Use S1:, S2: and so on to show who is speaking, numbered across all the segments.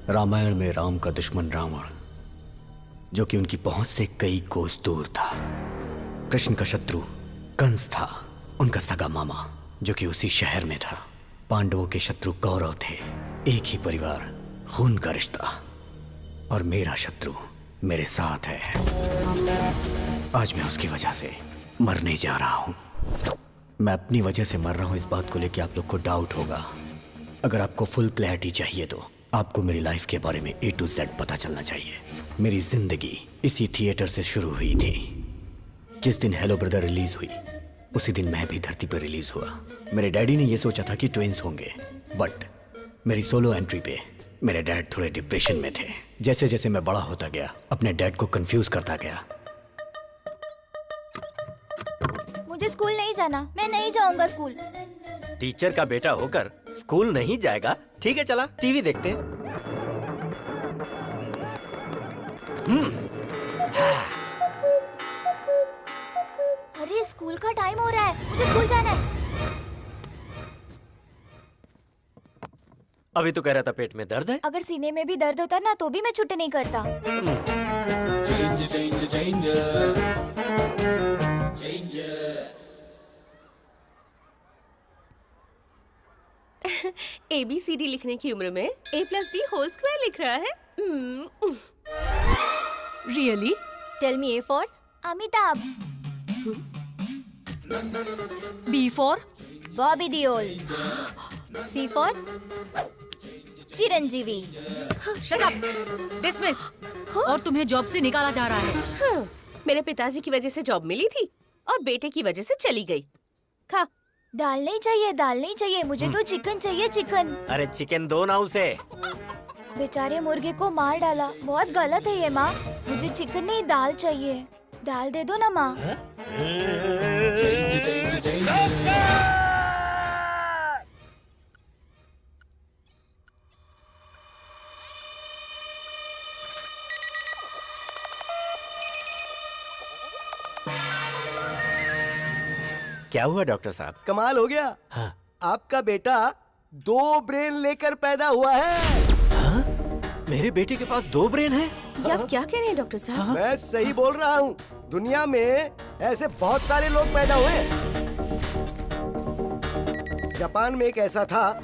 S1: रामायण में राम का दुश्मन रावण, जो कि उनकी पहुंच से कई कोस दूर था। कृष्ण का शत्रु कंस था, उनका सगा मामा, जो कि उसी शहर में था। पांडवों के शत्रु कौरव थे, एक ही परिवार, खून का रिश्ता। और मेरा शत्रु मेरे साथ है। आज मैं उसकी वजह से मरने जा रहा हूं। मैं अपनी वजह से मर रहा हूं, इस बात को लेकर आप लोग को डाउट होगा। अगर आपको फुल क्लैरिटी चाहिए तो आपको मेरी लाइफ के बारे में A to Z पता चलना चाहिए। मेरी जिंदगी इसी थिएटर से शुरू हुई थी। जिस दिन हेलो ब्रदर रिलीज हुई, उसी दिन मैं भी धरती पर रिलीज हुआ। मेरे डैडी ने यह सोचा था कि ट्विंस होंगे, बट मेरी सोलो एंट्री पे मेरे डैड थोड़े डिप्रेशन में थे। जैसे जैसे मैं बड़ा होता गया, अपने डैड को कंफ्यूज करता गया।
S2: मुझे स्कूल नहीं जाना, मैं नहीं जाऊंगा स्कूल।
S3: टीचर का बेटा होकर स्कूल नहीं जाएगा? ठीक है, चला टीवी देखते हैं।
S2: अरे स्कूल का टाइम हो रहा है, मुझे स्कूल जाना है।
S3: अभी तो कह रहा था पेट में दर्द है।
S2: अगर सीने में भी दर्द होता ना तो भी मैं छुट्टी नहीं करता।
S4: ABCD लिखने की उम्र में A+B² लिख रहा है।
S5: Really?
S2: Tell me A for Amitabh,
S5: B for?
S2: Bobby Deol, C for Chiranjeevi.
S5: Shut up! Dismiss! और तुम्हें जॉब से निकाला जा रहा है।
S4: मेरे पिताजी की वजह से जॉब मिली थी और बेटे की वजह से चली गई। खा।
S2: दाल नहीं चाहिए, दाल नहीं चाहिए, मुझे तो चिकन चाहिए, चिकन।
S3: अरे चिकन दो ना उसे।
S2: बेचारे मुर्गे को मार डाला, बहुत गलत है ये माँ। मुझे चिकन नहीं, दाल चाहिए। दाल दे दो ना माँ।
S3: क्या हुआ डॉक्टर साहब?
S6: कमाल हो गया।
S3: हाँ।
S6: आपका बेटा 2 ब्रेन लेकर पैदा हुआ है।
S3: हाँ? मेरे बेटे के पास 2 ब्रेन है?
S4: ये आप क्या कह रहे हैं डॉक्टर साहब?
S6: मैं सही बोल रहा हूँ। दुनिया में ऐसे बहुत सारे लोग पैदा हुए हैं। जापान में एक ऐसा था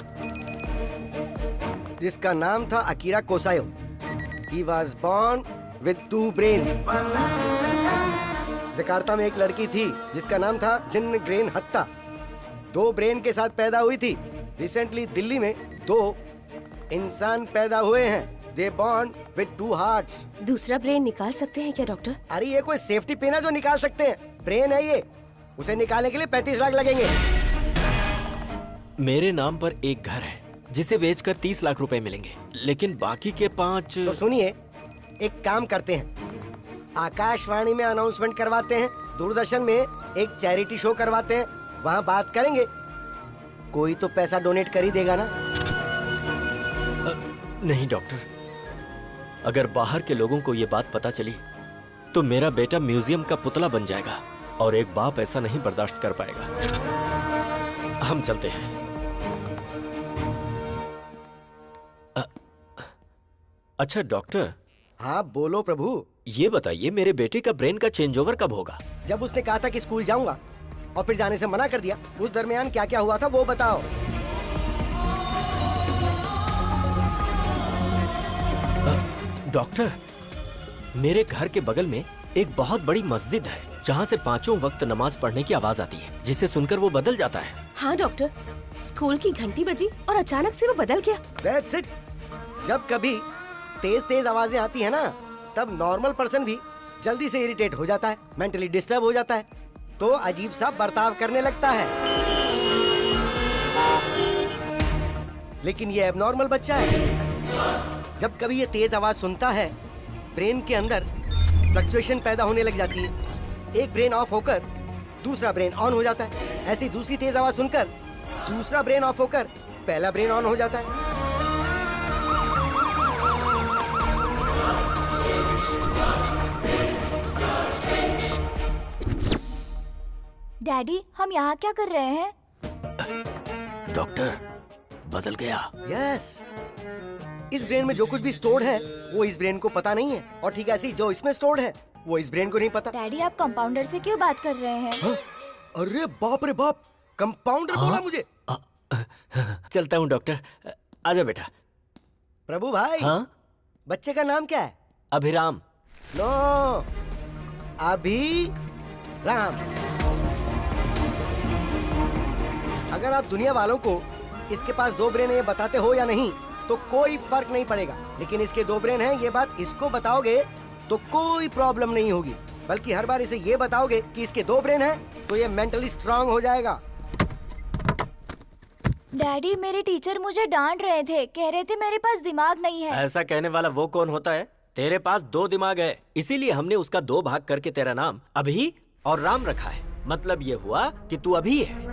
S6: जिसका नाम था Akira Kosayo. He was born with 2 brains। Jakarta में एक लड़की थी जिसका नाम था जिन ग्रेन हत्ता, 2 ब्रेन के साथ पैदा हुई थी। रिसेंटली दिल्ली में 2 इंसान पैदा हुए हैं। They born with 2 hearts।
S4: दूसरा ब्रेन निकाल सकते हैं क्या डॉक्टर?
S6: अरे ये कोई सेफ्टी पिन है जो निकाल सकते हैं? ब्रेन है ये, उसे निकालने के लिए 35 लाख लगेंगे।
S3: मेरे नाम पर एक घर है जिसे बेचकर 30 लाख रुपए मिलेंगे, लेकिन बाकी के 5।
S6: तो सुनिए, एक काम करते हैं, आकाशवाणी में अनाउंसमेंट करवाते हैं, दूरदर्शन में एक चैरिटी शो करवाते हैं, वहाँ बात करेंगे। कोई तो पैसा डोनेट कर ही देगा ना।
S3: नहीं डॉक्टर, अगर बाहर के लोगों को ये बात पता चली तो मेरा बेटा म्यूजियम का पुतला बन जाएगा और एक बाप ऐसा नहीं बर्दाश्त कर पाएगा। हम चलते हैं। अच्छा डॉक्टर।
S6: हाँ बोलो प्रभु।
S3: ये बताइए, मेरे बेटे का ब्रेन का चेंज ओवर कब होगा?
S6: जब उसने कहा था कि स्कूल जाऊंगा और फिर जाने से मना कर दिया, उस दरमियान क्या क्या हुआ था वो बताओ।
S3: डॉक्टर, मेरे घर के बगल में एक बहुत बड़ी मस्जिद है जहाँ से 5 वक्त नमाज पढ़ने की आवाज आती है, जिसे सुनकर वो बदल जाता है।
S4: हाँ डॉक्टर, स्कूल की घंटी बजी और अचानक से वो बदल गया।
S6: That's it। जब कभी तेज तेज आवाजें आती है ना, तब नॉर्मल पर्सन भी जल्दी से इरिटेट हो जाता है, मेंटली डिस्टर्ब हो जाता है, तो अजीब सा बर्ताव करने लगता है। लेकिन ये एबनॉर्मल बच्चा है। जब कभी ये तेज आवाज सुनता है, ब्रेन के अंदर फ्लक्चुएशन पैदा होने लग जाती है। एक ब्रेन ऑफ होकर दूसरा ब्रेन ऑन हो जाता है। ऐसी दूसरी तेज आवाज सुनकर दूसरा ब्रेन ऑफ होकर पहला ब्रेन ऑन हो जाता है।
S2: डैडी, हम यहाँ क्या कर रहे हैं?
S3: डॉक्टर, बदल गया।
S6: यस, इस ब्रेन में जो कुछ भी स्टोर्ड है वो इस ब्रेन को पता नहीं है, और ठीक ऐसे ही जो इसमें स्टोर्ड है वो इस ब्रेन को नहीं पता।
S2: डैडी आप कंपाउंडर से क्यों बात कर रहे हैं?
S6: हाँ? अरे बाप रे बाप, कंपाउंडर बोला मुझे।
S3: चलता हूँ डॉक्टर। आजा बेटा।
S6: प्रभु भाई,
S3: हाँ?
S6: बच्चे का नाम क्या है?
S3: अभिराम।
S6: नो, अभी राम। अगर आप दुनिया वालों को इसके पास 2 ब्रेन है ये बताते हो या नहीं तो कोई फर्क नहीं पड़ेगा, लेकिन इसके 2 ब्रेन हैं ये बात इसको बताओगे तो कोई प्रॉब्लम नहीं होगी, बल्कि हर बार इसे ये बताओगे कि इसके 2 ब्रेन हैं तो ये मेंटली स्ट्रांग हो जाएगा।
S2: डैडी मेरे टीचर मुझे डांट रहे थे, कह रहे थे मेरे पास दिमाग नहीं है।
S3: ऐसा कहने वाला वो कौन होता है? तेरे पास 2 दिमाग है, इसीलिए हमने उसका 2 भाग करके तेरा नाम अभी और राम रखा है। मतलब ये हुआ कि तू अभी है।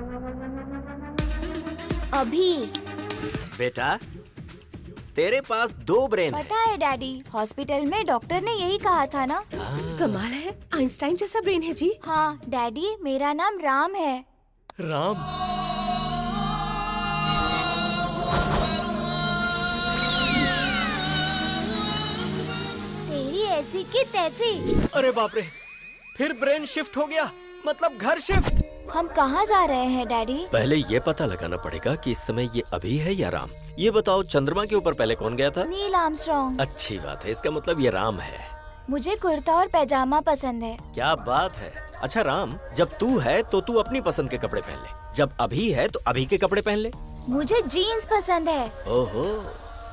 S2: अभी?
S3: बेटा तेरे पास 2 ब्रेन है।
S2: पता है डैडी, हॉस्पिटल में डॉक्टर ने यही कहा था ना।
S4: कमाल है, आइंस्टाइन जैसा ब्रेन है जी।
S2: हाँ डैडी, मेरा नाम राम है।
S3: राम?
S2: तेरी ऐसी की तैसी।
S3: अरे बाप रे, फिर ब्रेन शिफ्ट हो गया, मतलब घर शिफ्ट।
S2: हम कहाँ जा रहे हैं डैडी?
S3: पहले ये पता लगाना पड़ेगा कि इस समय ये अभी है या राम। ये बताओ, चंद्रमा के ऊपर पहले कौन गया था?
S2: Neil Armstrong.
S3: अच्छी बात है, इसका मतलब ये राम है।
S2: मुझे कुर्ता और पैजामा पसंद है।
S3: क्या बात है। अच्छा राम, जब तू है तो तू अपनी पसंद के कपड़े पहन ले, जब अभी है तो अभी के कपड़े पहन ले।
S2: मुझे जीन्स पसंद है।
S3: ओहो,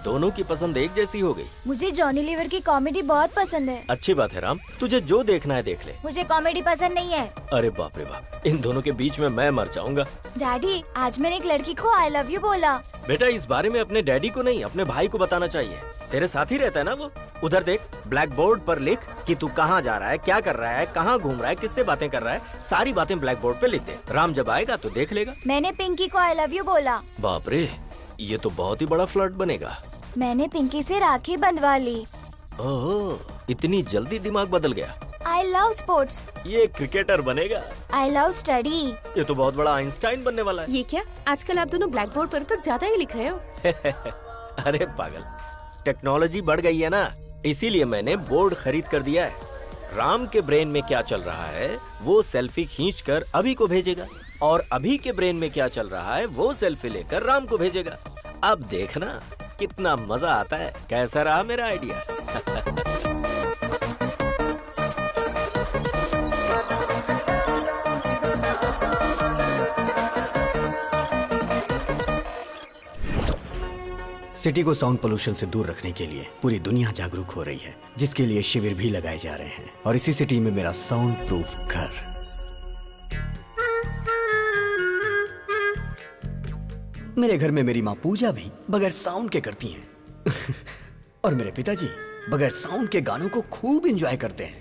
S3: दोनों की पसंद एक जैसी हो गई।
S2: मुझे जॉनी लीवर की कॉमेडी बहुत पसंद है।
S3: अच्छी बात है राम, तुझे जो देखना है देख ले।
S2: मुझे कॉमेडी पसंद नहीं है।
S3: अरे बाप रे बाप, इन दोनों के बीच में मैं मर जाऊंगा।
S2: डैडी आज मैंने एक लड़की को आई लव यू बोला।
S3: बेटा इस बारे में अपने डैडी को नहीं, अपने भाई को बताना चाहिए। तेरे साथ ही रहता है ना वो। उधर देख, ब्लैक बोर्ड पर लिख कि तू कहाँ जा रहा है, क्या कर रहा है, कहाँ घूम रहा है, किससे बातें कर रहा है, सारी बातें ब्लैक बोर्ड पे लिख दे। राम जब आएगा तो देख लेगा।
S2: मैंने पिंकी को आई लव यू बोला।
S3: बाप रे, ये तो बहुत ही बड़ा फ्लर्ट बनेगा।
S2: मैंने पिंकी से राखी बंधवा ली।
S3: ओह, इतनी जल्दी दिमाग बदल गया।
S2: I love sports.
S3: ये क्रिकेटर बनेगा।
S2: I love study.
S3: ये तो बहुत बड़ा आइंस्टाइन बनने वाला है।
S4: ये क्या, आजकल आप दोनों ब्लैक बोर्ड पर कुछ ज्यादा ही लिख रहे हो।
S3: अरे पागल, टेक्नोलॉजी बढ़ गई है ना, इसीलिए मैंने बोर्ड खरीद कर दिया है। राम के ब्रेन में क्या चल रहा है वो सेल्फी खींचकर अभी को भेजेगा, और अभी के ब्रेन में क्या चल रहा है वो सेल्फी लेकर राम को भेजेगा। अब देखना कितना मजा आता है। कैसा रहा मेरा आइडिया?
S1: सिटी को साउंड पोल्यूशन से दूर रखने के लिए पूरी दुनिया जागरूक हो रही है, जिसके लिए शिविर भी लगाए जा रहे हैं। और इसी सिटी में मेरा साउंड प्रूफ घर। मेरे घर में मेरी माँ पूजा भी बगैर साउंड के करती हैं। और मेरे पिताजी बगैर साउंड के गानों को खूब एंजॉय करते हैं।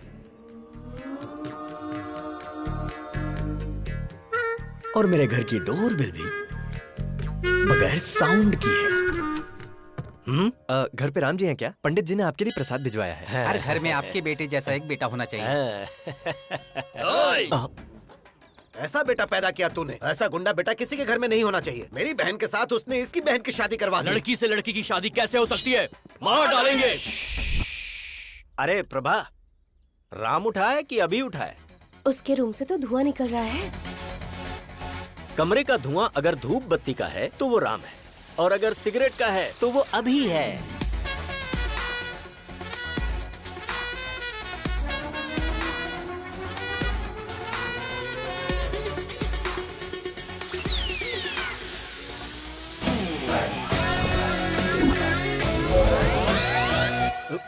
S1: और मेरे घर की डोरबेल भी बगैर साउंड की है।
S7: घर पे राम जी हैं क्या? पंडित जी ने आपके लिए प्रसाद भिजवाया है।
S8: हर घर में आपके बेटे जैसा एक बेटा होना चाहिए।
S9: ऐसा बेटा पैदा किया तूने, ऐसा गुंडा बेटा किसी के घर में नहीं होना चाहिए। मेरी बहन के साथ उसने इसकी बहन की शादी करवा दी।
S10: लड़की से लड़की की शादी कैसे हो सकती है? मार डालेंगे।
S3: अरे प्रभा, राम उठा है कि अभी उठा है?
S4: उसके रूम से तो धुआं निकल रहा है।
S3: कमरे का धुआं अगर धूप बत्ती का है तो वो राम है, और अगर सिगरेट का है तो वो अभी है।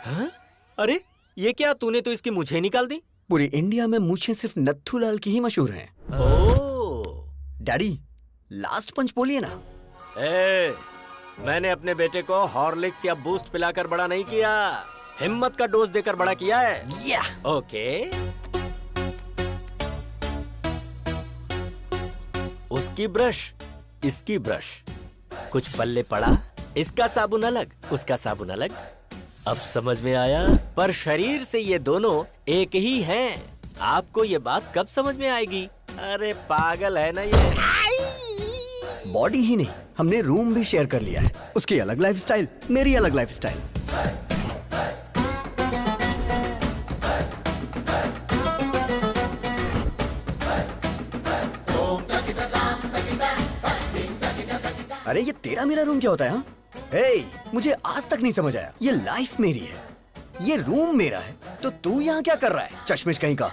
S3: हाँ? अरे ये क्या, तूने तो इसकी मूछें निकाल दी।
S1: पूरी इंडिया में मूछें सिर्फ नत्थूलाल की ही मशहूर हैं।
S3: ओह
S1: डैडी, लास्ट पंच बोलिए ना।
S3: मैंने अपने बेटे को हॉर्लिक्स या बूस्ट पिलाकर बड़ा नहीं किया, हिम्मत का डोज देकर बड़ा किया है।
S1: या
S3: ओके, उसकी ब्रश, इसकी ब्रश, कुछ पल्ले पड़ा, इसका साबुन अलग, उसका साबुन अलग। अब समझ में आया, पर शरीर से ये दोनों एक ही हैं। आपको ये बात कब समझ में आएगी? अरे पागल है ना ये।
S1: बॉडी ही नहीं, हमने रूम भी शेयर कर लिया है। उसकी अलग लाइफस्टाइल, मेरी अलग लाइफस्टाइल। अरे ये तेरा मेरा रूम क्या होता है? हाँ? हे, मुझे आज तक नहीं समझ आया। ये लाइफ मेरी है, ये रूम मेरा है, तो तू यहाँ क्या कर रहा है? चश्मिश कहीं का।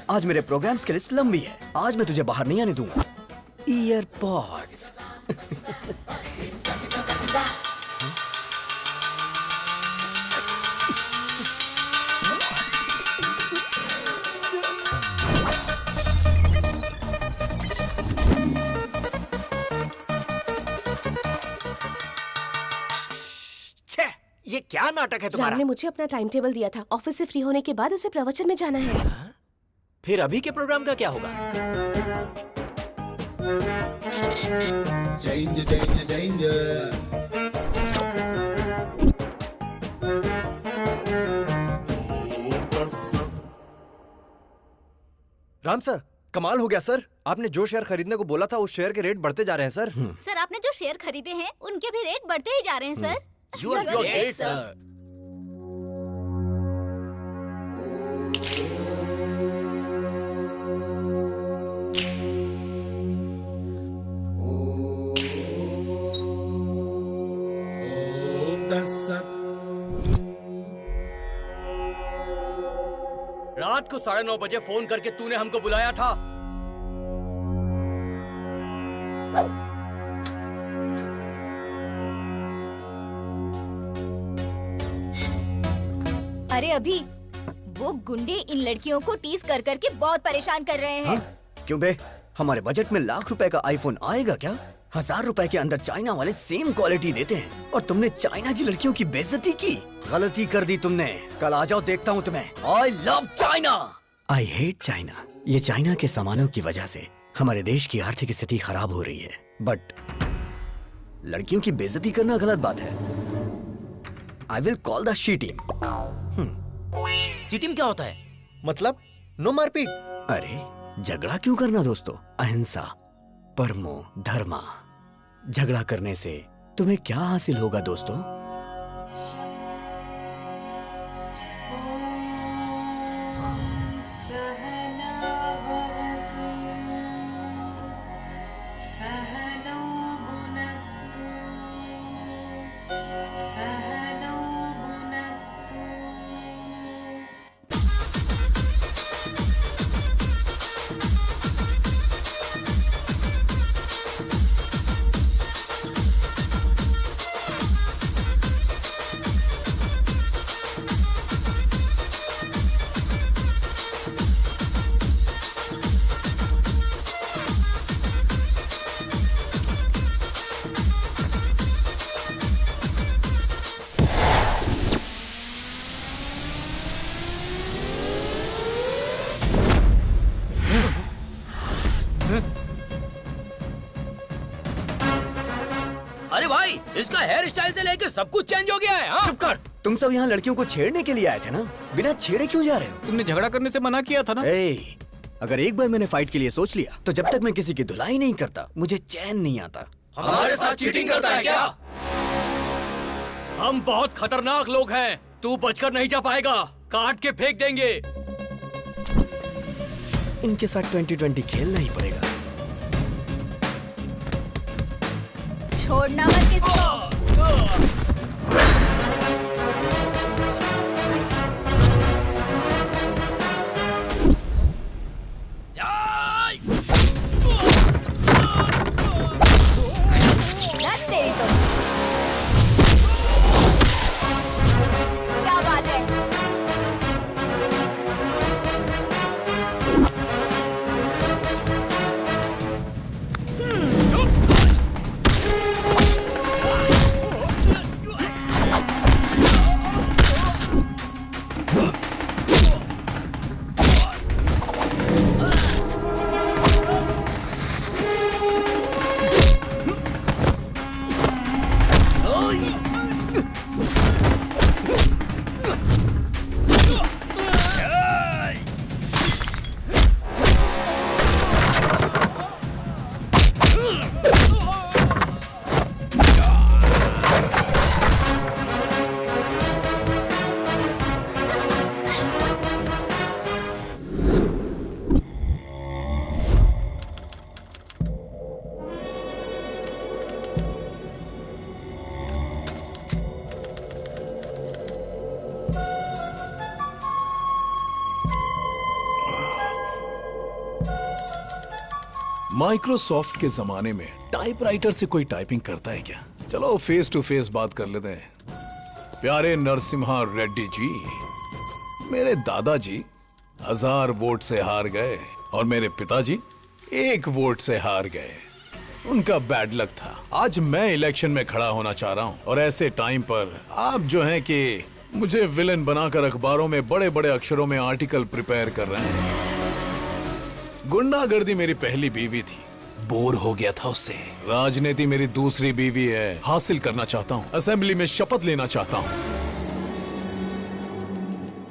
S1: आज मेरे प्रोग्राम्स की लिस्ट लंबी है, आज मैं तुझे बाहर नहीं आने दूंगा। ईयरपॉड्स।
S3: ये क्या नाटक है तुम्हारा?
S4: राम ने मुझे अपना टाइम टेबल दिया था। ऑफिस से फ्री होने के बाद उसे प्रवचन में जाना है।
S3: फिर अभी के प्रोग्राम का क्या होगा?
S7: राम सर, कमाल हो गया सर। आपने जो शेयर खरीदने को बोला था उस शेयर के रेट बढ़ते जा रहे हैं सर।
S2: सर आपने जो शेयर खरीदे हैं उनके भी रेट बढ़ते ही जा रहे हैं sir.
S10: You are great, sir. रात को 9:30 बजे फोन करके तूने हमको बुलाया था।
S2: अरे अभी वो गुंडे इन लड़कियों को टीज कर करके बहुत परेशान कर रहे हैं।
S1: हाँ? क्यों बे? हमारे बजट में लाख रुपए का आईफोन आएगा क्या? 1000 रुपए के अंदर चाइना वाले सेम क्वालिटी देते हैं और तुमने चाइना की लड़कियों की बेइज्जती की। गलती कर दी तुमने। कल आ जाओ, देखता हूँ तुम्हें। I love China. I hate China. ये चाइना के सामानों की वजह से हमारे देश की आर्थिक स्थिति खराब हो रही है, बट लड़कियों की बेइज्जती करना गलत बात है। I will call the she team.
S10: C team क्या होता है?
S7: मतलब नो मारपीट।
S1: अरे झगड़ा क्यों करना दोस्तों? अहिंसा, परमो धर्मा। झगड़ा करने से तुम्हें क्या हासिल होगा दोस्तों?
S10: अरे भाई, इसका हेयर स्टाइल से लेके सब कुछ चेंज हो गया है। हाँ?
S1: चुप कर। तुम सब यहाँ लड़कियों को छेड़ने के लिए आए थे ना? बिना छेड़े क्यों जा रहे हो?
S8: तुमने झगड़ा करने से मना किया था ना?
S1: ए, अगर एक बार मैंने फाइट के लिए सोच लिया तो जब तक मैं किसी की धुलाई नहीं करता मुझे चैन नहीं आता।
S10: हमारे साथ चीटिंग करता है क्या? हम बहुत खतरनाक लोग हैं। तू बचकर नहीं जा पाएगा। काट के फेंक देंगे।
S1: इनके साथ 2020 खेलना ही पड़ेगा।
S2: छोड़ना मत किसी को। रख तेरी तो। क्या बात है?
S10: माइक्रोसॉफ्ट के जमाने में टाइपराइटर से कोई टाइपिंग करता है क्या? चलो फेस टू फेस बात कर लेते हैं। प्यारे नरसिम्हा रेड्डी जी, मेरे दादाजी 1000 वोट से हार गए और मेरे पिताजी 1 वोट से हार गए। उनका बैड लक था। आज मैं इलेक्शन में खड़ा होना चाह रहा हूँ और ऐसे टाइम पर आप जो हैं कि मुझे विलेन बनाकर अखबारों में बड़े बड़े अक्षरों में आर्टिकल प्रिपेयर कर रहे हैं। गुंडागर्दी मेरी पहली बीवी थी, बोर हो गया था उससे। राजनीति मेरी दूसरी बीवी है, हासिल करना चाहता हूँ। असेंबली में शपथ लेना चाहता हूँ।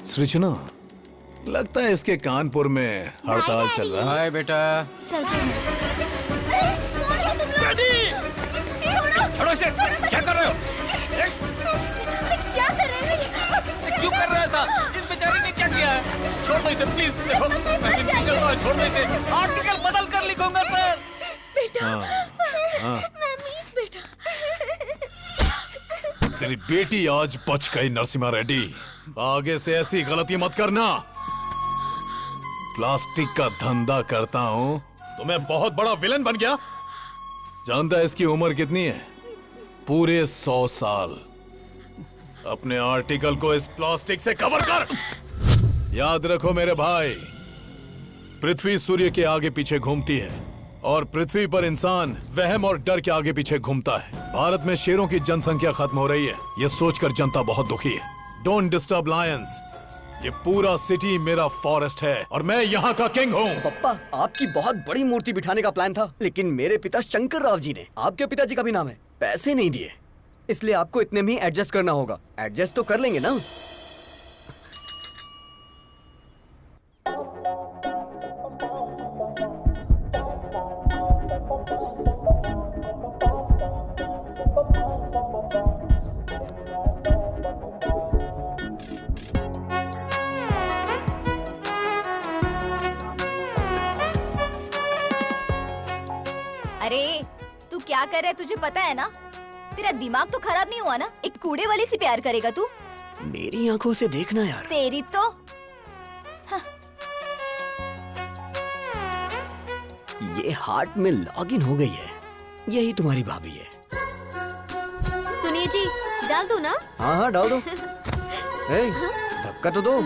S10: सृजना, लगता है इसके कानपुर में हड़ताल चल रहा है।
S8: हाय बेटा।
S2: छोड़ो इसे।
S8: क्या कर रहे हो?
S2: क्या कर रहे हैं?
S8: क्यों कर रहे हो ऐसा? इस बेचारे ने क्या किया है? छोड़ दो इसे प्लीज। देखो, मैं भी नहीं कर रहा, छोड़ दो इसे। आर्टिकल बदल कर लिखूंगा सर।
S2: बेटा, मम्मी, बेटा।
S10: तेरी बेटी आज बच गई नरसिम्हा रेड्डी। आगे से ऐसी गलती मत करना। प्लास्टिक का धंधा करता हूँ तो मैं बहुत बड़ा विलन बन गया। जानता है इसकी उम्र कितनी है? पूरे 100 साल। अपने आर्टिकल को इस प्लास्टिक से कवर कर। याद रखो मेरे भाई, पृथ्वी सूर्य के आगे पीछे घूमती है और पृथ्वी पर इंसान वहम और डर के आगे पीछे घूमता है। भारत में शेरों की जनसंख्या खत्म हो रही है, ये सोचकर जनता बहुत दुखी है। Don't disturb Lions. ये पूरा सिटी मेरा फॉरेस्ट है और मैं यहाँ का किंग हूँ।
S1: पप्पा, आपकी बहुत बड़ी मूर्ति बिठाने का प्लान था, लेकिन मेरे पिता शंकर राव जी ने, आपके पिताजी का भी नाम है, पैसे नहीं दिए। इसलिए आपको इतने में ही एडजस्ट करना होगा। एडजस्ट तो कर लेंगे ना?
S2: अरे तू क्या कर रहा है, तुझे पता है ना? तेरा दिमाग तो खराब नहीं हुआ ना? एक कूड़े वाले से प्यार करेगा तू?
S1: मेरी आंखों से देखना यार।
S2: तेरी तो
S1: ये हार्ट में लॉगिन हो गई है। यही तुम्हारी भाभी है।
S2: सुनिए जी, डाल दो ना?
S1: हाँ हाँ डाल दो। ए, धक्का तो दो।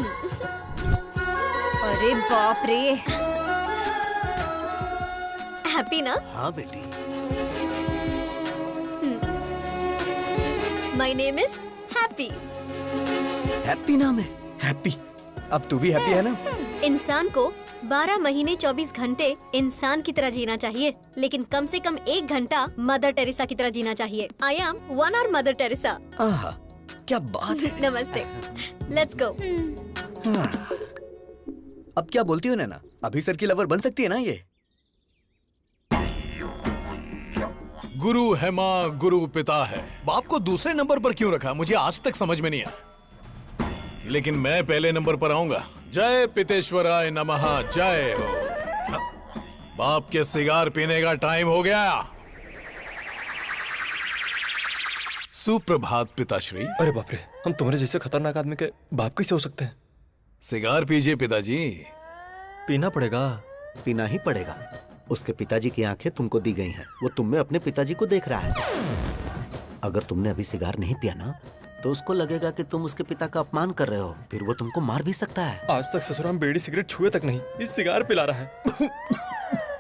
S2: अरे बाप रे। हैप्पी ना?
S9: हाँ बेटी।
S2: My name is happy.
S1: Happy नाम है? हैप्पी। अब तू भी हैप्पी है ना?
S2: इंसान को 12 महीने 24 घंटे इंसान की तरह जीना चाहिए, लेकिन कम से कम 1 घंटा मदर टेरेसा की तरह जीना चाहिए। I am 1 hour mother Teresa.
S1: आहा, क्या बात है।
S2: नमस्ते। Let's go.
S1: अब क्या बोलती हो नैना? अभी सर की लवर बन सकती है ना ये?
S10: गुरु है माँ, गुरु पिता है। बाप को दूसरे नंबर पर क्यों रखा, मुझे आज तक समझ में नहीं आया। लेकिन मैं पहले नंबर पर आऊंगा। जय पितेश्वराय नमः, जय हो। बाप के सिगार पीने का टाइम हो गया। सुप्रभात पिताश्री।
S7: अरे बाप रे, हम तुम्हारे जैसे खतरनाक आदमी के बाप कैसे हो सकते हैं?
S10: सिगार पीजिए पिताजी।
S7: पीना पड़ेगा।
S9: पीना ही पड़ेगा। उसके पिताजी की आंखें तुमको दी गई हैं। वो तुम में अपने पिताजी को देख रहा है। अगर तुमने अभी सिगार नहीं पिया ना, तो उसको लगेगा कि तुम उसके पिता का अपमान कर रहे हो। फिर वो तुमको मार भी सकता है।
S7: आज तक ससुराल में बीड़ी सिगरेट छुए तक नहीं, इस सिगार पिला रहा है।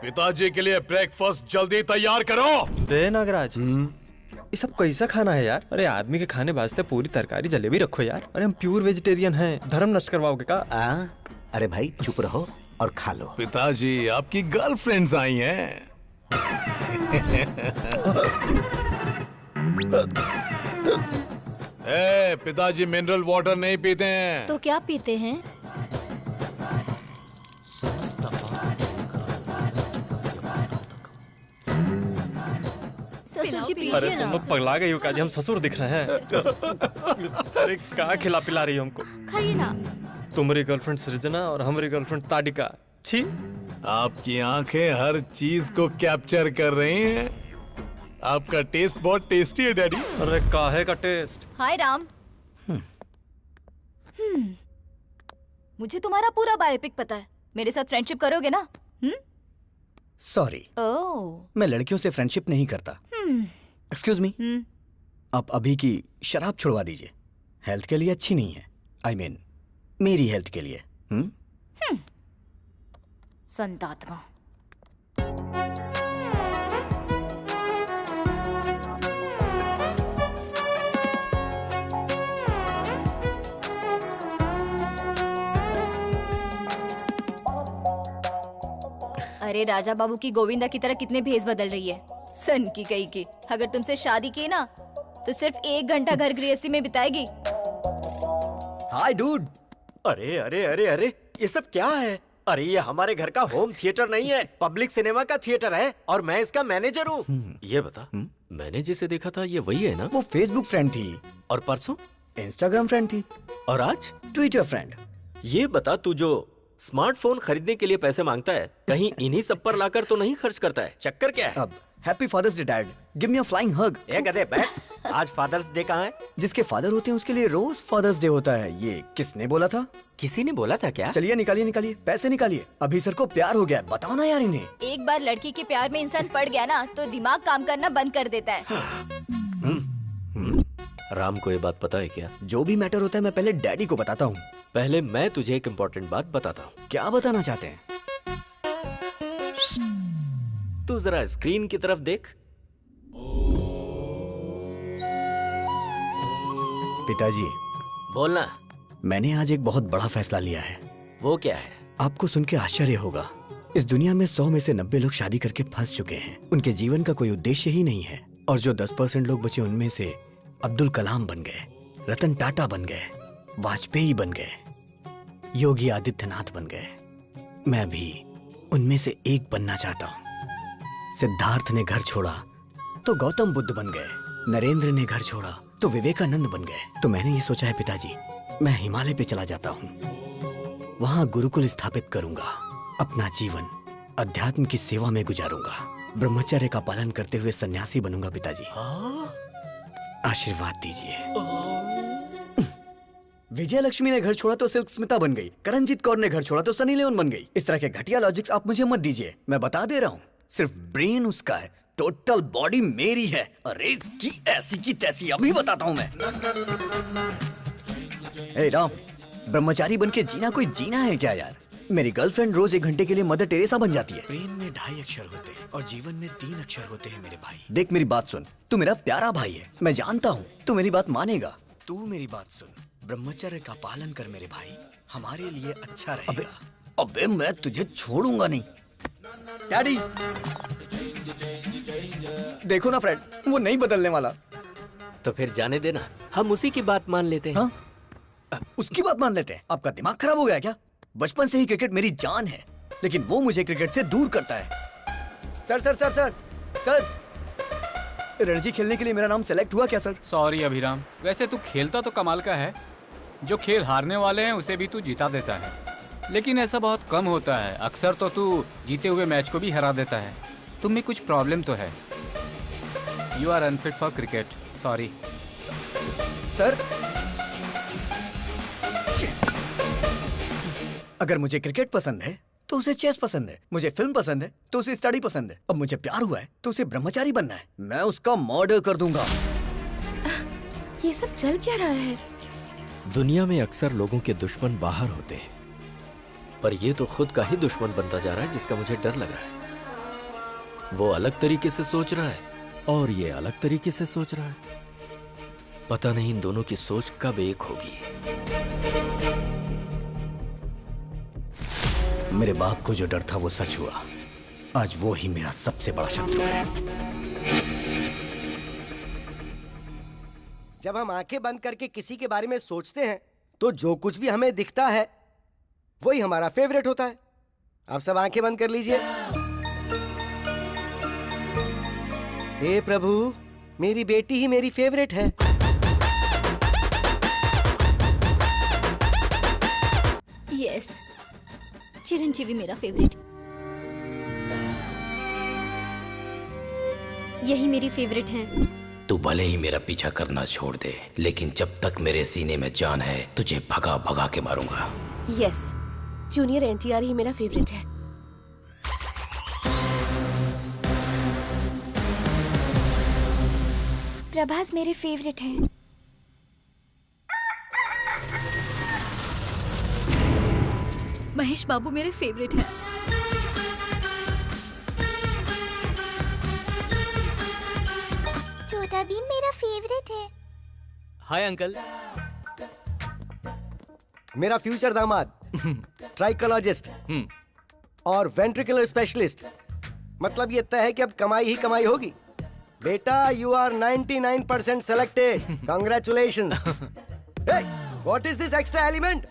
S10: पिताजी के लिए ब्रेकफास्ट जल्दी तैयार करो।
S7: रे नागराज, ये सब कैसा खाना है यार? अरे आदमी के खाने वास्ते पूरी तरकारी जलेबी रखो यार। अरे हम प्योर वेजिटेरियन हैं, धर्म नष्ट करवाओगे का?
S9: अरे भाई चुप रहो और खा लो।
S10: पिताजी, आपकी गर्लफ्रेंड्स आई हैं। पिताजी मिनरल वाटर नहीं पीते हैं।
S2: तो क्या पीते हैं? ससुर जी
S7: अरे
S2: पीजिए
S7: तुम
S2: ना।
S7: लोग पगला गई हो क्या? जी हम ससुर दिख रहे हैं। अरे कहाँ खिला पिला रही हो हमको?
S2: खाइए ना।
S7: तुम्हारी गर्लफ्रेंड सृजना और हमारी गर्लफ्रेंड ताडिका। छी।
S10: आपकी आंखें हर चीज को कैप्चर कर रही हैं। आपका टेस्ट बहुत टेस्टी है डैडी।
S7: अरे काहे का टेस्ट?
S2: हाय राम। मुझे तुम्हारा पूरा बायोपिक पता है। मेरे साथ फ्रेंडशिप करोगे ना?
S1: सॉरी,
S5: ओह
S1: मैं लड़कियों से फ्रेंडशिप नहीं करता। एक्सक्यूज मी, आप अभी की शराब छुड़वा दीजिए, हेल्थ के लिए अच्छी नहीं है। आई मीन मेरी हेल्थ के लिए।
S5: संतात्मा। अरे राजा बाबू की गोविंदा की तरह कितने भेस बदल रही है, सन की कही की। अगर तुमसे शादी की ना तो सिर्फ 1 घंटा घर गृहस्थी में बिताएगी।
S1: हाय डूड।
S3: अरे अरे अरे अरे, ये सब क्या है? अरे ये हमारे घर का होम थिएटर नहीं है, पब्लिक सिनेमा का थिएटर है और मैं इसका मैनेजर हूँ। ये बता, मैंने जिसे देखा था ये वही है ना?
S1: वो फेसबुक फ्रेंड थी,
S3: और परसों
S1: इंस्टाग्राम फ्रेंड थी,
S3: और आज
S1: ट्विटर फ्रेंड।
S3: ये बता, तू जो स्मार्टफोन खरीदने के लिए पैसे मांगता है, कहीं इन्हीं सब पर लाकर तो नहीं खर्च करता है? चक्कर क्या है?
S1: अब happy father's day dad, give me a flying hug.
S3: ए गधे बैठ, आज फादर्स डे कहाँ है?
S1: जिसके फादर होते हैं उसके लिए रोज फादर्स डे होता है। ये किसने बोला था?
S3: किसी ने बोला था क्या?
S1: चलिए निकालिए निकालिए, पैसे निकालिए। अभी सर को प्यार हो गया है, बताओ ना यार इन्हें।
S5: एक बार लड़की के प्यार में इंसान पड़ गया ना तो दिमाग काम करना बंद कर देता है।
S3: राम को ये बात पता है क्या?
S1: जो भी मैटर होता है मैं पहले डैडी को बताता हूँ।
S3: पहले मैं तुझे एक इम्पोर्टेंट बात बताता हूँ।
S1: क्या बताना चाहते हैं?
S3: तू जरा स्क्रीन की तरफ देख।
S1: पिताजी,
S3: बोलना।
S1: मैंने आज एक बहुत बड़ा फैसला लिया है।
S3: वो क्या है?
S1: आपको सुन के आश्चर्य होगा, इस दुनिया में 100 में से 90 लोग शादी करके फंस चुके हैं। उनके जीवन का कोई उद्देश्य ही नहीं है, और जो 10% लोग बचे उनमें से अब्दुल कलाम बन गए, रतन टाटा बन गए, वाजपेयी बन गए, योगी आदित्यनाथ बन गए। मैं भी उनमें से एक बनना चाहता हूँ। सिद्धार्थ ने घर छोड़ा तो गौतम बुद्ध बन गए, नरेंद्र ने घर छोड़ा तो विवेकानंद बन गए। तो मैंने ये सोचा है पिताजी, मैं हिमालय पे चला जाता हूँ, वहां गुरुकुल स्थापित करूंगा, अपना जीवन अध्यात्म की सेवा में गुजारूंगा, ब्रह्मचर्य का पालन करते हुए सन्यासी बनूंगा। पिताजी आशीर्वाद दीजिए। विजय लक्ष्मी ने घर छोड़ा तो सिल्क स्मिता बन गई, करणजीत कौर ने घर छोड़ा तो सनी लियोन बन गई। इस तरह के घटिया लॉजिक्स आप मुझे मत दीजिए, मैं बता दे रहा हूँ। सिर्फ ब्रेन उसका है, टोटल बॉडी मेरी है। अरे इसकी ऐसी की तैसी अभी बताता हूँ मैं। ए राम, ब्रह्मचारी बन के जीना कोई जीना है क्या यार? मेरी गर्लफ्रेंड रोज 1 घंटे के लिए मदर टेरेसा बन जाती है। प्रेम में 2.5 अक्षर होते हैं और जीवन में 3 अक्षर होते हैं मेरे भाई। देख मेरी बात सुन, तू मेरा प्यारा भाई है, मैं जानता हूँ तू मेरी बात मानेगा। तू मेरी बात सुन, ब्रह्मचर्य का पालन कर मेरे भाई, हमारे लिए अच्छा रहेगा। अबे मैं तुझे छोड़ूंगा नहीं। डैडी देखो ना फ्रेंड, वो नहीं बदलने वाला।
S3: तो फिर जाने देना, हम उसी की बात मान लेते हैं।
S1: हाँ? उसकी बात मान लेते हैं? आपका दिमाग खराब हो गया क्या? बचपन से ही क्रिकेट मेरी जान है, लेकिन वो मुझे क्रिकेट से दूर करता है। Sir sir sir sir sir, Ranji खेलने के लिए मेरा नाम सेलेक्ट हुआ क्या सर?
S8: सॉरी अभिराम, वैसे तू खेलता तो कमाल का है, जो खेल हारने वाले हैं उसे भी तू जिता देता है, लेकिन ऐसा बहुत कम होता है। अक्सर तो तू जीते हुए मैच को भी हरा देता है। तुम में कुछ प्रॉब्लम तो है। You are unfit for cricket, sorry.
S1: Sir अगर मुझे क्रिकेट पसंद है तो उसे चेस पसंद है, मुझे फिल्म पसंद है तो उसे स्टडी पसंद है, अब मुझे प्यार हुआ है तो उसे ब्रह्मचारी बनना है। मैं उसका मर्डर कर दूंगा।
S4: ये सब चल क्या रहा है?
S3: दुनिया में अक्सर लोगों के दुश्मन बाहर होते हैं, पर ये तो खुद का ही दुश्मन बनता जा रहा है, जिसका मुझे डर लग रहा है। वो अलग तरीके से सोच रहा है और ये अलग तरीके से सोच रहा है। पता नहीं इन दोनों की सोच कब एक होगी।
S1: मेरे बाप को जो डर था वो सच हुआ। आज वो ही मेरा सबसे बड़ा शत्रु है।
S6: जब हम आंखें बंद करके किसी के बारे में सोचते हैं तो जो कुछ भी हमें दिखता है वही हमारा फेवरेट होता है। आप सब आंखें बंद कर लीजिए। हे प्रभु, मेरी बेटी ही मेरी फेवरेट है।
S2: यस, चिरंजीवी मेरा फेवरेट। यही मेरी फेवरेट है।
S11: तू भले ही मेरा पीछा करना छोड़ दे, लेकिन जब तक मेरे सीने में जान है तुझे भगा भगा के मारूंगा।
S4: यस, जूनियर एनटीआर ही मेरा फेवरेट है।
S5: प्रभास मेरे फेवरेट है। महेश बाबू मेरे फेवरेट है। छोटा भीम मेरा फेवरेट है।
S1: Hi uncle.
S6: मेरा फ्यूचर दामाद ट्राइकोलॉजिस्ट और वेंट्रिकुलर स्पेशलिस्ट। मतलब ये तय है कि अब कमाई ही कमाई होगी। बेटा you are 99% selected. Congratulation. What is this extra element?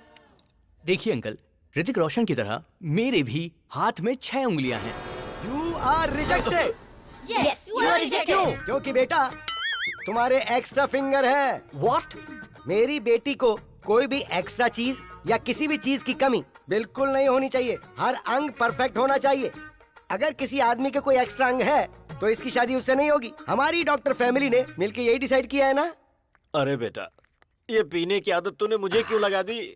S1: देखिए अंकल, ऋतिक रोशन की तरह मेरे भी हाथ में 6 उंगलियां हैं।
S6: You are rejected.
S5: Yes, you are rejected.
S6: क्यों? क्योंकि बेटा तुम्हारे एक्स्ट्रा फिंगर है।
S1: व्हाट?
S6: मेरी बेटी को कोई भी एक्स्ट्रा चीज या किसी भी चीज की कमी बिल्कुल नहीं होनी चाहिए। हर अंग परफेक्ट होना चाहिए। अगर किसी आदमी के कोई एक्स्ट्रा अंग है तो इसकी शादी उससे नहीं होगी। हमारी डॉक्टर फैमिली ने मिलकर यही डिसाइड किया है ना।
S3: अरे बेटा, ये पीने की आदत तूने मुझे क्यों लगा दी?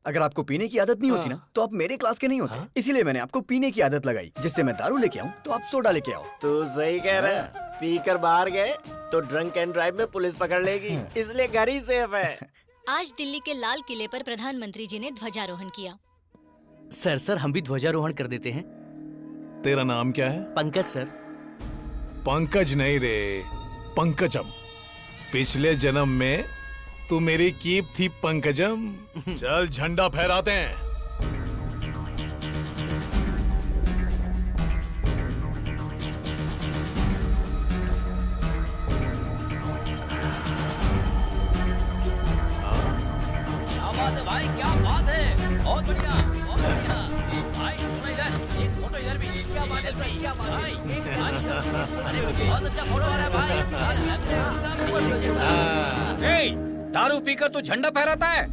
S1: अगर आपको पीने की आदत नहीं होती ना तो आप मेरे क्लास के नहीं होते। इसीलिए मैंने आपको पीने की आदत लगाई, जिससे मैं दारू लेके आऊं तो आप सोडा लेके आओ।
S3: तू सही कह रहा है। पी कर बाहर गए तो ड्रंक एंड ड्राइव में पुलिस पकड़ लेगी, इसलिए घर ही सेफ है।
S2: आज दिल्ली के लाल किले पर प्रधानमंत्री जी ने ध्वजारोहण किया।
S1: सर हम भी ध्वजारोहण कर देते हैं।
S10: तेरा नाम क्या है?
S1: पंकज सर।
S10: पंकज नहीं रे, पंकजम। पिछले जन्म में तू मेरी कीप थी पंकजम। चल झंडा फहराते हैं।
S11: क्या बात है भाई, क्या बात है, बहुत बढ़िया, बहुत बढ़िया। भाई थोड़ा इधर, एक फोटो इधर भी। क्या बात है सर, क्या बात है भाई। अरे बहुत अच्छा फोटो आ रहा है भाई।
S8: दारू पीकर तू झंडा फहराता है?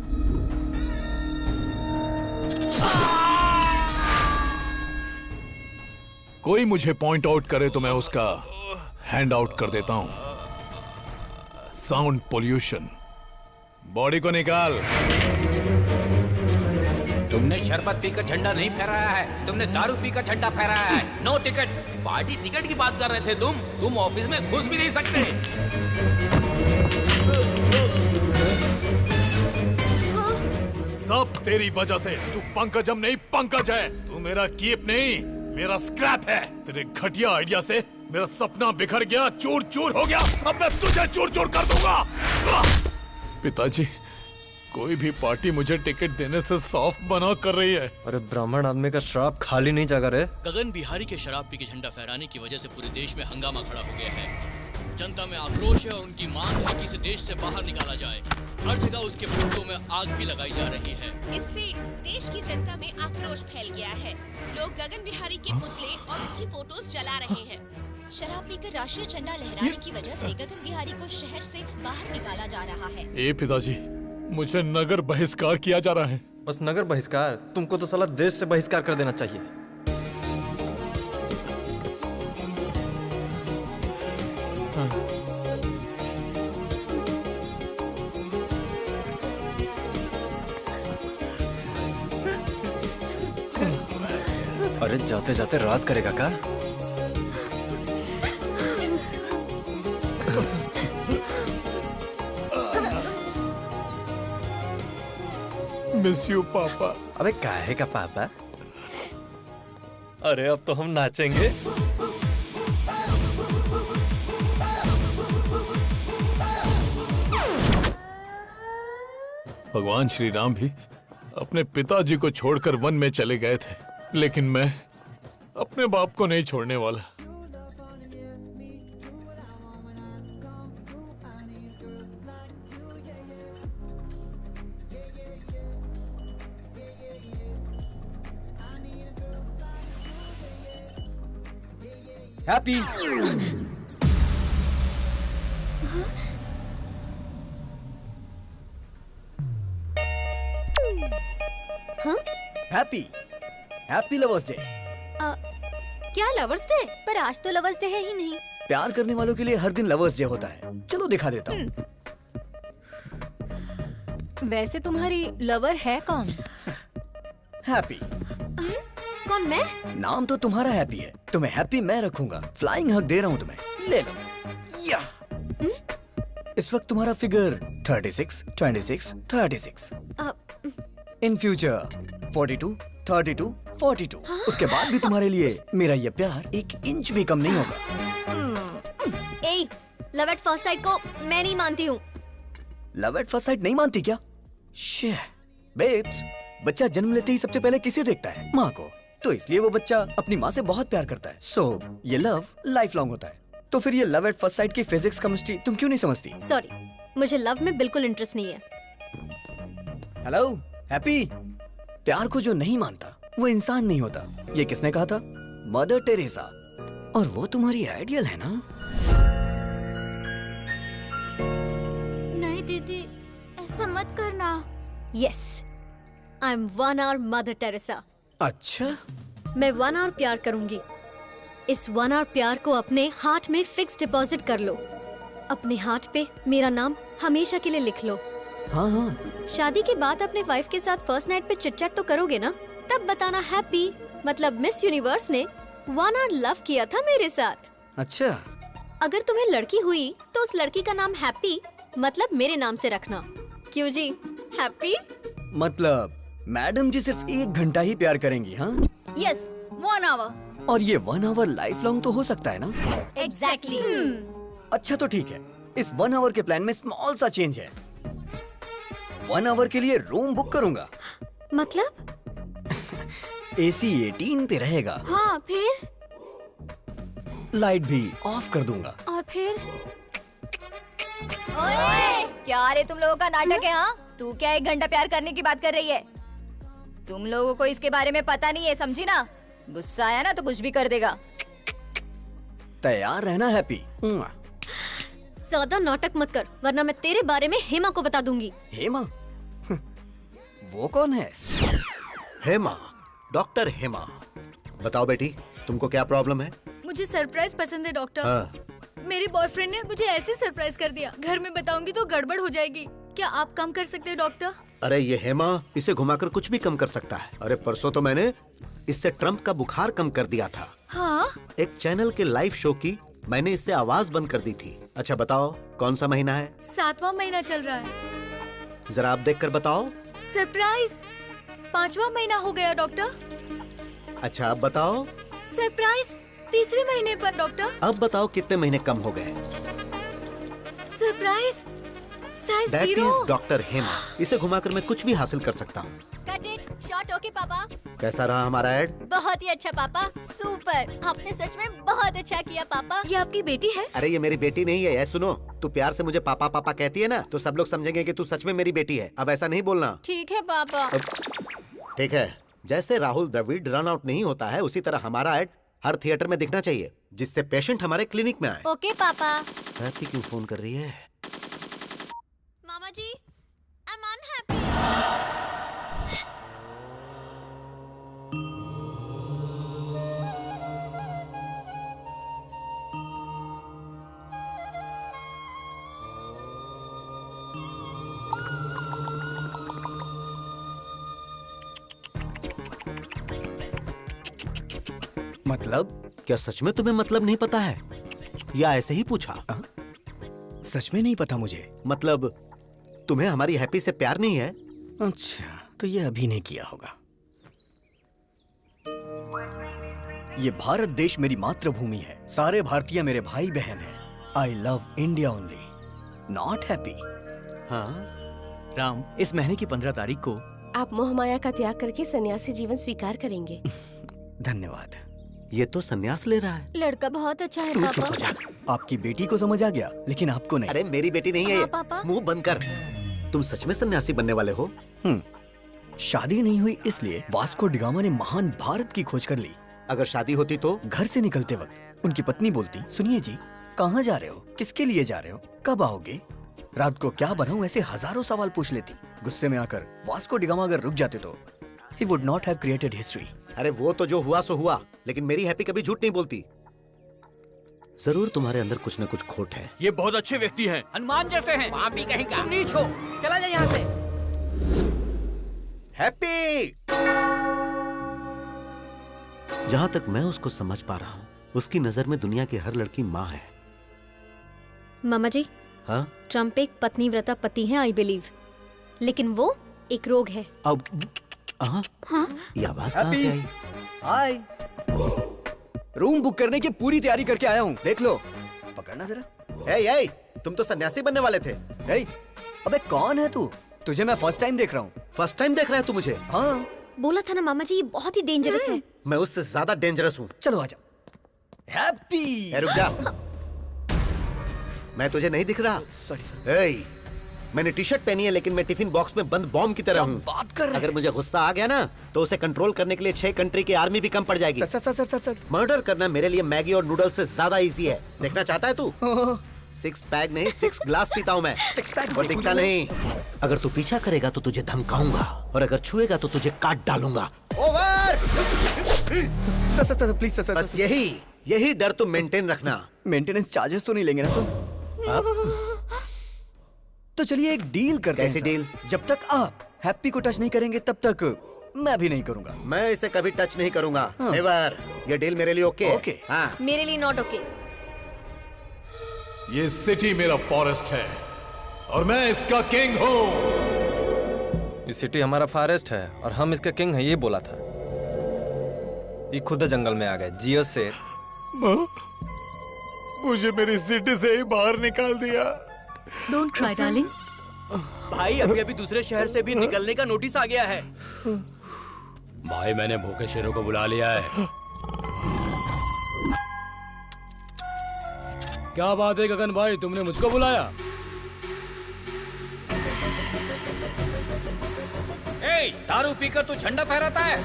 S10: कोई मुझे पॉइंट आउट करे तो मैं उसका हैंड आउट कर देता हूं। Sound pollution. बॉडी को निकाल।
S8: तुमने शरबत पीकर झंडा नहीं फहराया है, तुमने दारू पीकर झंडा फहराया है। No ticket.
S11: पार्टी टिकट की बात कर रहे थे तुम ऑफिस में घुस भी नहीं सकते।
S10: सब तेरी वजह से। तू पंकजम नहीं, पंकज है। तू मेरा कीप नहीं, मेरा स्क्रैप है। तेरे घटिया आइडिया से मेरा सपना बिखर गया, चूर चूर हो गया। अब मैं तुझे चूर चूर कर दूंगा। पिताजी, कोई भी पार्टी मुझे टिकट देने से साफ मना कर रही है।
S7: अरे ब्राह्मण आदमी का श्राप खाली नहीं जागा रे।
S11: गगन बिहारी के शराब पी के झंडा फहराने की वजह से पूरे देश में हंगामा खड़ा हो गया है। जनता में आक्रोश है और उनकी मांग है कि इसे देश से बाहर निकाला जाए। हर जगह उसके पुतलों में आग भी लगाई जा रही है।
S4: इससे देश की जनता में आक्रोश फैल गया है। लोग गगन बिहारी के पुतले और उनकी फोटोज जला रहे हैं।
S2: शराब पीकर राष्ट्रीय झंडा लहराने की वजह से गगन बिहारी को शहर से बाहर निकाला जा रहा है।
S10: ए पिताजी, मुझे नगर बहिष्कार किया जा रहा है।
S7: बस नगर बहिष्कार? तुमको तो साला देश से बहिष्कार कर देना चाहिए। अरे जाते जाते रात करेगा का?
S10: मिस यू पापा।
S7: अबे काहे का पापा? अरे अब तो हम नाचेंगे।
S10: भगवान श्री राम भी अपने पिताजी को छोड़कर वन में चले गए थे, लेकिन मैं अपने बाप को नहीं छोड़ने वाला।
S1: हैप्पी।
S2: हाँ?
S1: Happy happy lovers day.
S2: क्या लवर्स डे? पर आज तो लवर्स डे है ही नहीं।
S1: प्यार करने वालों के लिए हर दिन लवर्स डे होता है। चलो दिखा देता हूँ।
S5: वैसे तुम्हारी लवर है कौन?
S1: हैप्पी।
S2: कौन, मैं?
S1: नाम तो तुम्हारा हैप्पी है, तुम्हें हैप्पी मैं रखूंगा। फ्लाइंग हग दे रहा हूँ तुम्हें, ले लो। या इस वक्त तुम्हारा फिगर 36, 26, 36। In future 42, 32, 42। उसके बाद भी तुम्हारे लिए मेरा ये प्यार 1 इंच भी कम नहीं होगा।
S2: ए, लव एट फर्स्ट साइट को मैं नहीं मानती हूँ।
S1: लव एट फर्स्ट साइट नहीं मानती क्या? शे, बेब्स, बच्चा जन्म लेते ही सबसे पहले किसे देखता है? माँ को। तो इसलिए वो बच्चा अपनी माँ से बहुत प्यार करता है। सो ये लव लाइफ लॉन्ग होता है। तो फिर ये लव एट फर्स्ट साइट की फिजिक्स केमिस्ट्री तुम क्यों नहीं समझती?
S2: सॉरी, मुझे लव में बिल्कुल इंटरेस्ट नहीं है।
S1: हेलो हैप्पी, प्यार को जो नहीं मानता वो इंसान नहीं होता। ये किसने कहा था? Mother Teresa. और वो तुम्हारी आइडियल है ना?
S5: नहीं दीदी, ऐसा मत करना।
S2: Yes, I am 1 hour mother Teresa.
S1: अच्छा,
S2: मैं 1 hour प्यार करूंगी। इस 1 hour प्यार को अपने हार्ट में फिक्स डिपॉजिट कर लो। अपने हार्ट पे मेरा नाम हमेशा के लिए लिख लो।
S1: हाँ हाँ।
S2: शादी के बाद अपने वाइफ के साथ फर्स्ट नाइट पे चिट चैट तो करोगे ना? तब बताना हैप्पी मतलब मिस यूनिवर्स ने 1 hour लव किया था मेरे साथ।
S1: अच्छा,
S2: अगर तुम्हें लड़की हुई तो उस लड़की का नाम हैप्पी मतलब मेरे नाम से रखना। क्यों जी, हैप्पी?
S1: मतलब मैडम जी सिर्फ 1 घंटा ही प्यार करेंगी? हाँ,
S5: यस, 1 hour।
S1: और ये 1 hour लाइफ लॉन्ग तो हो सकता है ना?
S5: एग्जैक्टली।
S1: अच्छा तो ठीक है, इस 1 hour के प्लान में स्मॉल सा चेंज है। 1 hour के लिए रूम बुक करूंगा।
S2: मतलब?
S1: AC 18 पे रहेगा।
S5: हाँ, फिर?
S1: लाइट भी ऑफ कर दूंगा।
S5: और फिर? ओए, क्या रे तुम लोगों का नाटक है? हाँ, तू क्या 1 घंटा प्यार करने की बात कर रही है? तुम लोगों को इसके बारे में पता नहीं है, समझी ना? गुस्सा आया ना तो कुछ भी कर देगा।
S1: तैयार रहना हैप्पी।
S2: ज्यादा नाटक मत कर वरना मैं तेरे बारे में हेमा को बता दूंगी।
S1: हेमा? वो कौन है?
S9: हेमा, डॉक्टर हेमा। बताओ बेटी, तुमको क्या प्रॉब्लम है?
S5: मुझे सरप्राइज पसंद है डॉक्टर।
S9: हाँ।
S5: मेरे बॉयफ्रेंड ने मुझे ऐसे सरप्राइज कर दिया, घर में बताऊंगी तो गड़बड़ हो जाएगी। क्या आप कम कर सकते हैं डॉक्टर?
S9: अरे ये हेमा इसे घुमाकर कुछ भी कम कर सकता है। अरे परसों तो मैंने इससे ट्रम्प का बुखार कम कर दिया था।
S5: हाँ?
S9: एक चैनल के लाइव शो की मैंने इससे आवाज बंद कर दी थी। अच्छा बताओ, कौन सा महीना है?
S5: 7वां महीना चल रहा है।
S9: जरा आप देखकर बताओ।
S5: सरप्राइज 5वां महीना हो गया डॉक्टर।
S9: अच्छा अब बताओ।
S5: सरप्राइज 3रे महीने पर डॉक्टर।
S9: अब बताओ कितने महीने कम हो गए?
S5: Surprise size
S9: that
S5: 0।
S9: Is doctor Hema. इसे घुमाकर मैं कुछ भी हासिल कर सकता हूँ।
S5: Cut it short. ओके पापा।
S9: कैसा रहा हमारा ऐड?
S5: बहुत ही अच्छा पापा, सुपर। आपने सच में बहुत अच्छा किया पापा। ये आपकी बेटी है?
S9: अरे ये मेरी बेटी नहीं है। सुनो, तू प्यार से मुझे पापा पापा कहती है ना, तो सब लोग समझेंगे कि तू सच में मेरी बेटी है। अब ऐसा नहीं बोलना।
S5: ठीक है पापा।
S9: ठीक है। जैसे राहुल द्रविड़ रन आउट नहीं होता है, उसी तरह हमारा ऐड हर थिएटर में दिखना चाहिए, जिससे पेशेंट हमारे क्लिनिक में आए।
S5: ओके पापा।
S9: हैप्पी क्यों फोन कर रही है?
S5: मामा जी, आई एम अनहैप्पी।
S1: मतलब?
S9: क्या सच में तुम्हें मतलब नहीं पता है या ऐसे ही पूछा?
S1: सच में नहीं पता मुझे।
S9: मतलब तुम्हें हमारी हैप्पी से प्यार नहीं है?
S1: अच्छा, तो ये अभी नहीं किया होगा। ये भारत देश मेरी मातृभूमि है। सारे भारतीय मेरे भाई बहन हैं। I love India only, not happy.
S9: हाँ
S3: राम, इस महीने की 15 तारीख को
S12: आप मोह माया का त्याग करके सन्यासी जीवन स्वीकार करेंगे।
S1: धन्यवाद।
S9: ये तो संन्यास ले रहा है।
S5: लड़का बहुत अच्छा है
S1: तू चुप हो
S5: पापा।
S1: जा। आपकी बेटी को समझ आ गया, लेकिन आपको नहीं।
S9: अरे मेरी बेटी नहीं है ये।
S5: पापा।
S9: मुंह बंद कर। तुम सच में सन्यासी बनने वाले हो?
S1: शादी नहीं हुई इसलिए वास्को डिगामा ने महान भारत की खोज कर ली।
S9: अगर शादी होती तो?
S1: घर से निकलते वक्त उनकी पत्नी बोलती, सुनिए जी, कहाँ जा रहे हो, किसके लिए जा रहे हो, कब आओगे, रात को क्या बनाऊं, ऐसे हजारों सवाल पूछ लेती। गुस्से में आकर वास्को डिगामा अगर रुक जाते तो he would not have created history।
S9: अरे वो तो जो हुआ सो हुआ, लेकिन मेरी हैप्पी कभी झूठ नहीं बोलती। जरूर तुम्हारे अंदर कुछ न कुछ खोट है।
S3: ये बहुत अच्छे व्यक्ति हैं,
S11: हनुमान जैसे हैं। वहाँ भी कहीं का नीच हो, चला जा यहाँ से।
S9: हैप्पी! जहाँ तक मैं उसको समझ पा रहा हूँ, उसकी नजर में दुनिया की हर लड़की माँ है।
S2: मामा जी,
S9: हाँ?
S2: ट्रम्प एक पत्नीव्रता पति है, आई बिलीव, लेकिन वो एक रोग है।
S9: अब हाँ? ये आवाज कहाँ से आई?
S13: हाय, रूम बुक करने की पूरी तैयारी करके आया हूँ, देख लो। पकड़ना जरा।
S9: ए, तुम तो सन्यासी बनने वाले थे।
S13: अबे कौन है तू? तुझे मैं फर्स्ट टाइम देख रहा हूँ।
S9: फर्स्ट टाइम देख रहा है तू मुझे?
S13: हाँ।
S2: बोला था ना मामा जी, ये बहुत ही डेंजरस है।
S9: मैं उससे ज्यादा डेंजरस हूँ।
S13: चलो आजा। हैप्पी।
S9: रुक जा। मैं तुझे नहीं दिख रहा?
S13: सॉरी।
S9: मैंने टी शर्ट पहनी है, लेकिन मैं टिफिन बॉक्स में बंद बॉम्ब की तरह हूँ।
S13: बात कर रहे हैं?
S9: अगर मुझे गुस्सा आ गया ना, तो उसे कंट्रोल करने के लिए 6 कंट्री की आर्मी भी कम पड़ जाएगी।
S13: सर।
S9: मर्डर करना मेरे लिए मैगी और नूडल्स से ज्यादा इजी है। देखना चाहता है तू? 6 पैक नहीं, 6 ग्लास पीता हूँ मैं।
S13: 6 पैक
S9: वो दिखता नहीं। अगर तू पीछा करेगा तो तुझे धमकाऊंगा, और अगर छुएगा तो तुझे काट डालूंगा। ओवर!
S13: Sir please sir.
S9: बस यही डर तुम मेंटेन रखना।
S13: मेंटेनेंस चार्जेस तो नहीं लेंगे ना सर? तो चलिए एक डील करते हैं।
S9: कैसी डील?
S13: जब तक आप हैप्पी को टच नहीं करेंगे तब तक मैं भी नहीं करूंगा।
S9: मैं इसे कभी टच नहीं करूंगा। नेवर। ये डील मेरे लिए ओके?
S13: ओके।
S9: हाँ।
S2: मेरे लिए नॉट ओके।
S10: ये सिटी मेरा फॉरेस्ट है और मैं इसका किंग हूँ।
S7: ये सिटी हमारा फॉरेस्ट है और हम इसका किंग है, ये बोला था। ये खुद जंगल में आ गए। जियो से
S10: मुझे मेरी सिटी से ही बाहर निकाल दिया।
S2: Don't cry darling.
S11: भाई अभी दूसरे शहर से भी निकलने का नोटिस आ गया है।
S8: भाई मैंने भूखे शेरों को बुला लिया है। क्या बात है गगन भाई, तुमने मुझको बुलाया?
S11: दारू पीकर तू झंडा फहराता है?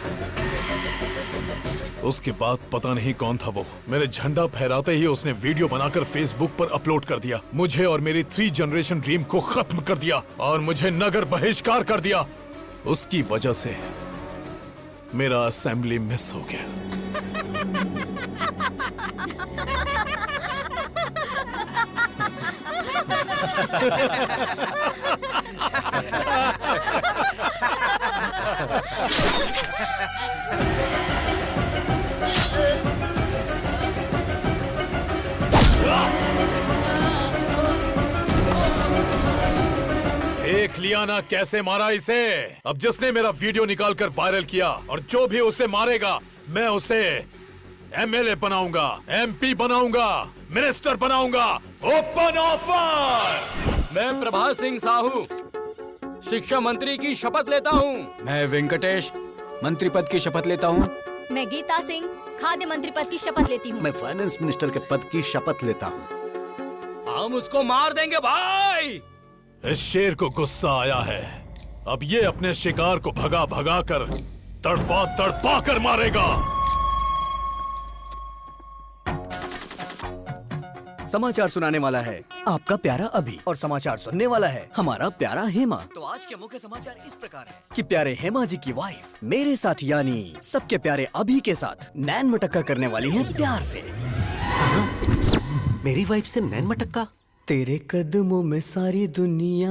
S10: उसके बाद पता नहीं कौन था वो, मेरे झंडा फहराते ही उसने वीडियो बनाकर फेसबुक पर अपलोड कर दिया। मुझे और मेरी 3 जनरेशन ड्रीम को खत्म कर दिया और मुझे नगर बहिष्कार कर दिया। उसकी वजह से मेरा असेंबली मिस हो गया। देख लिया ना कैसे मारा इसे। अब जिसने मेरा वीडियो निकालकर वायरल किया और जो भी उसे मारेगा, मैं उसे एमएलए बनाऊंगा, एमपी बनाऊंगा, मिनिस्टर बनाऊंगा। Open offer.
S8: मैं प्रभात सिंह साहू शिक्षा मंत्री की शपथ लेता हूँ। मैं वेंकटेश मंत्री पद की शपथ लेता हूँ।
S5: मैं गीता सिंह खाद्य मंत्री पद की शपथ लेती हूँ।
S9: मैं फाइनेंस मिनिस्टर के पद की शपथ लेता हूँ।
S11: हम उसको मार देंगे भाई।
S10: इस शेर को गुस्सा आया है। अब ये अपने शिकार को भगा भगा कर तड़पा कर मारेगा।
S13: समाचार सुनाने वाला है आपका प्यारा अभी और समाचार सुनने वाला है हमारा प्यारा हेमा। तो आज के मुख्य समाचार इस प्रकार है कि प्यारे हेमा जी की वाइफ मेरे साथ यानी सबके प्यारे अभी के साथ नैन मटक्का करने वाली है प्यार से।
S9: मेरी वाइफ से नैन मटक्का?
S13: तेरे कदमों में सारी दुनिया,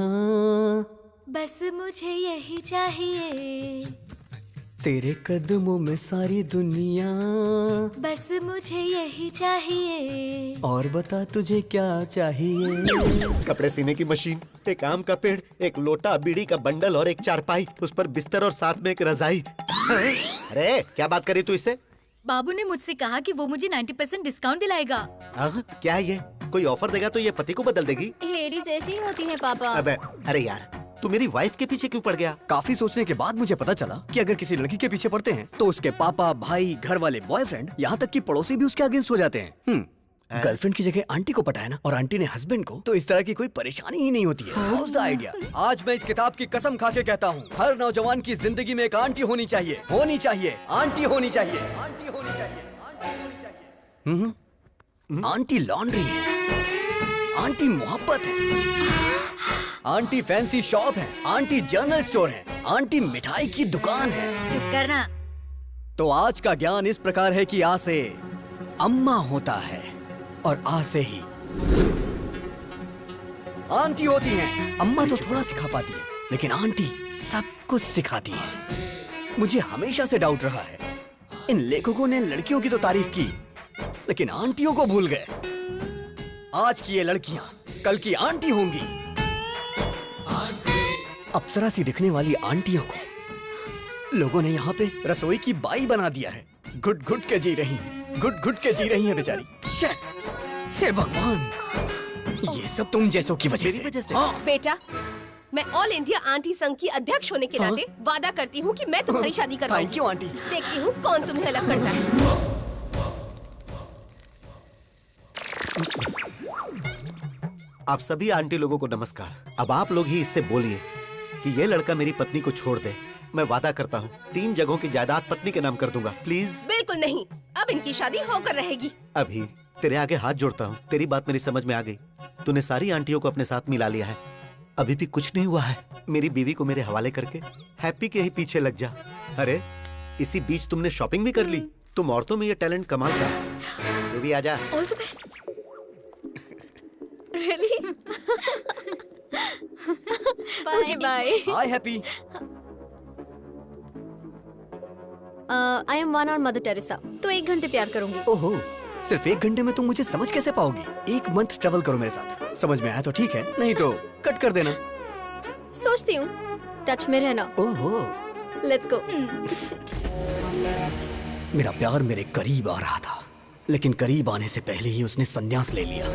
S5: बस मुझे यही चाहिए।
S13: तेरे कदमों में सारी दुनिया,
S5: बस मुझे यही चाहिए।
S13: और बता तुझे क्या चाहिए?
S9: कपड़े सीने की मशीन, एक आम का पेड़, एक लोटा, बीड़ी का बंडल और एक चारपाई, उस पर बिस्तर और साथ में एक रजाई। अरे क्या बात करी तू इससे?
S5: बाबू ने मुझसे कहा कि वो मुझे 90% डिस्काउंट दिलाएगा।
S9: क्या है ये? कोई ऑफर देगा तो ये पति को बदल देगी?
S2: लेडीज ऐसी ही होती हैं पापा।
S9: अबे अरे यार, तू मेरी वाइफ के पीछे क्यों पड़ गया?
S13: काफी सोचने के बाद मुझे पता चला कि अगर किसी लड़की के पीछे पड़ते हैं तो उसके पापा, भाई, घर वाले, बॉयफ्रेंड, यहाँ तक कि पड़ोसी भी उसके अगेंस्ट हो जाते हैं। गर्लफ्रेंड की जगह आंटी को पटाया ना, और आंटी ने हस्बैंड को, तो इस तरह की कोई परेशानी ही नहीं होती है। How's the idea? आज मैं इस किताब की कसम खा के कहता हूँ, हर नौजवान की जिंदगी में एक आंटी होनी चाहिए, होनी चाहिए, आंटी होनी चाहिए, आंटी होनी चाहिए, आंटी होनी चाहिए। आंटी लॉन्ड्री है, आंटी मोहब्बत है, आंटी फैंसी शॉप है, आंटी जनरल स्टोर है, आंटी मिठाई की दुकान है।
S5: चुप करना।
S13: तो आज का ज्ञान इस प्रकार है कि आ से अम्मा होता है और आ से ही आंटी होती है। अम्मा तो थोड़ा सिखा पाती है, लेकिन आंटी सब कुछ सिखाती है। मुझे हमेशा से डाउट रहा है, इन लेखकों ने लड़कियों की तो तारीफ की, लेकिन आंटियों को भूल गए। आज की ये लड़कियां कल की आंटी होंगी, अप्सरा सी दिखने वाली आंटियों को लोगों ने यहाँ पे रसोई की बाई बना दिया है। घुट घुट के जी रही हैं, घुट घुट के जी रही हैं बेचारी। हे भगवान, ये सब तुम जैसों की वजह से। हाँ।
S14: बेटा, मैं ऑल इंडिया आंटी संघ की अध्यक्ष होने के नाते वादा करती हूँ कि मैं तुम्हारी शादी करवाऊंगी।
S13: Thank you aunty.
S14: देखती हूँ कौन तुम्हें अलग करता है।
S9: आप सभी आंटी लोगों को नमस्कार। अब आप लोग ही इससे बोलिए कि ये लड़का मेरी पत्नी को छोड़ दे। मैं वादा करता हूँ 3 जगहों की जायदाद पत्नी के नाम कर दूंगा। प्लीज।
S14: बिल्कुल नहीं, अब इनकी शादी होकर रहेगी।
S9: अभी तेरे आगे हाथ जोड़ता हूँ, तेरी बात मेरी समझ में आ गई। तूने सारी आंटियों को अपने साथ मिला लिया है, अभी भी कुछ नहीं हुआ है। मेरी बीवी को मेरे हवाले करके हैप्पी के ही पीछे लग जा। अरे इसी बीच तुमने शॉपिंग भी कर ली। तुम औरतों में ये टैलेंट कमाल का है। तू भी आजा।
S2: All the best. Really? Bye bye.
S13: Hi happy.
S2: I am one और मदर टेरेसा, तो 1 घंटे प्यार करूंगी।
S13: ओहो, सिर्फ 1 घंटे में तुम मुझे समझ कैसे पाओगी? 1 मंथ ट्रेवल करो मेरे साथ, समझ में आया तो ठीक है, नहीं तो कट कर देना।
S2: सोचती हूँ, टच में रहना।
S13: ओहो,
S2: लेट्स गो।
S13: मेरा प्यार मेरे करीब आ रहा था, लेकिन करीब आने से पहले ही उसने संन्यास ले लिया।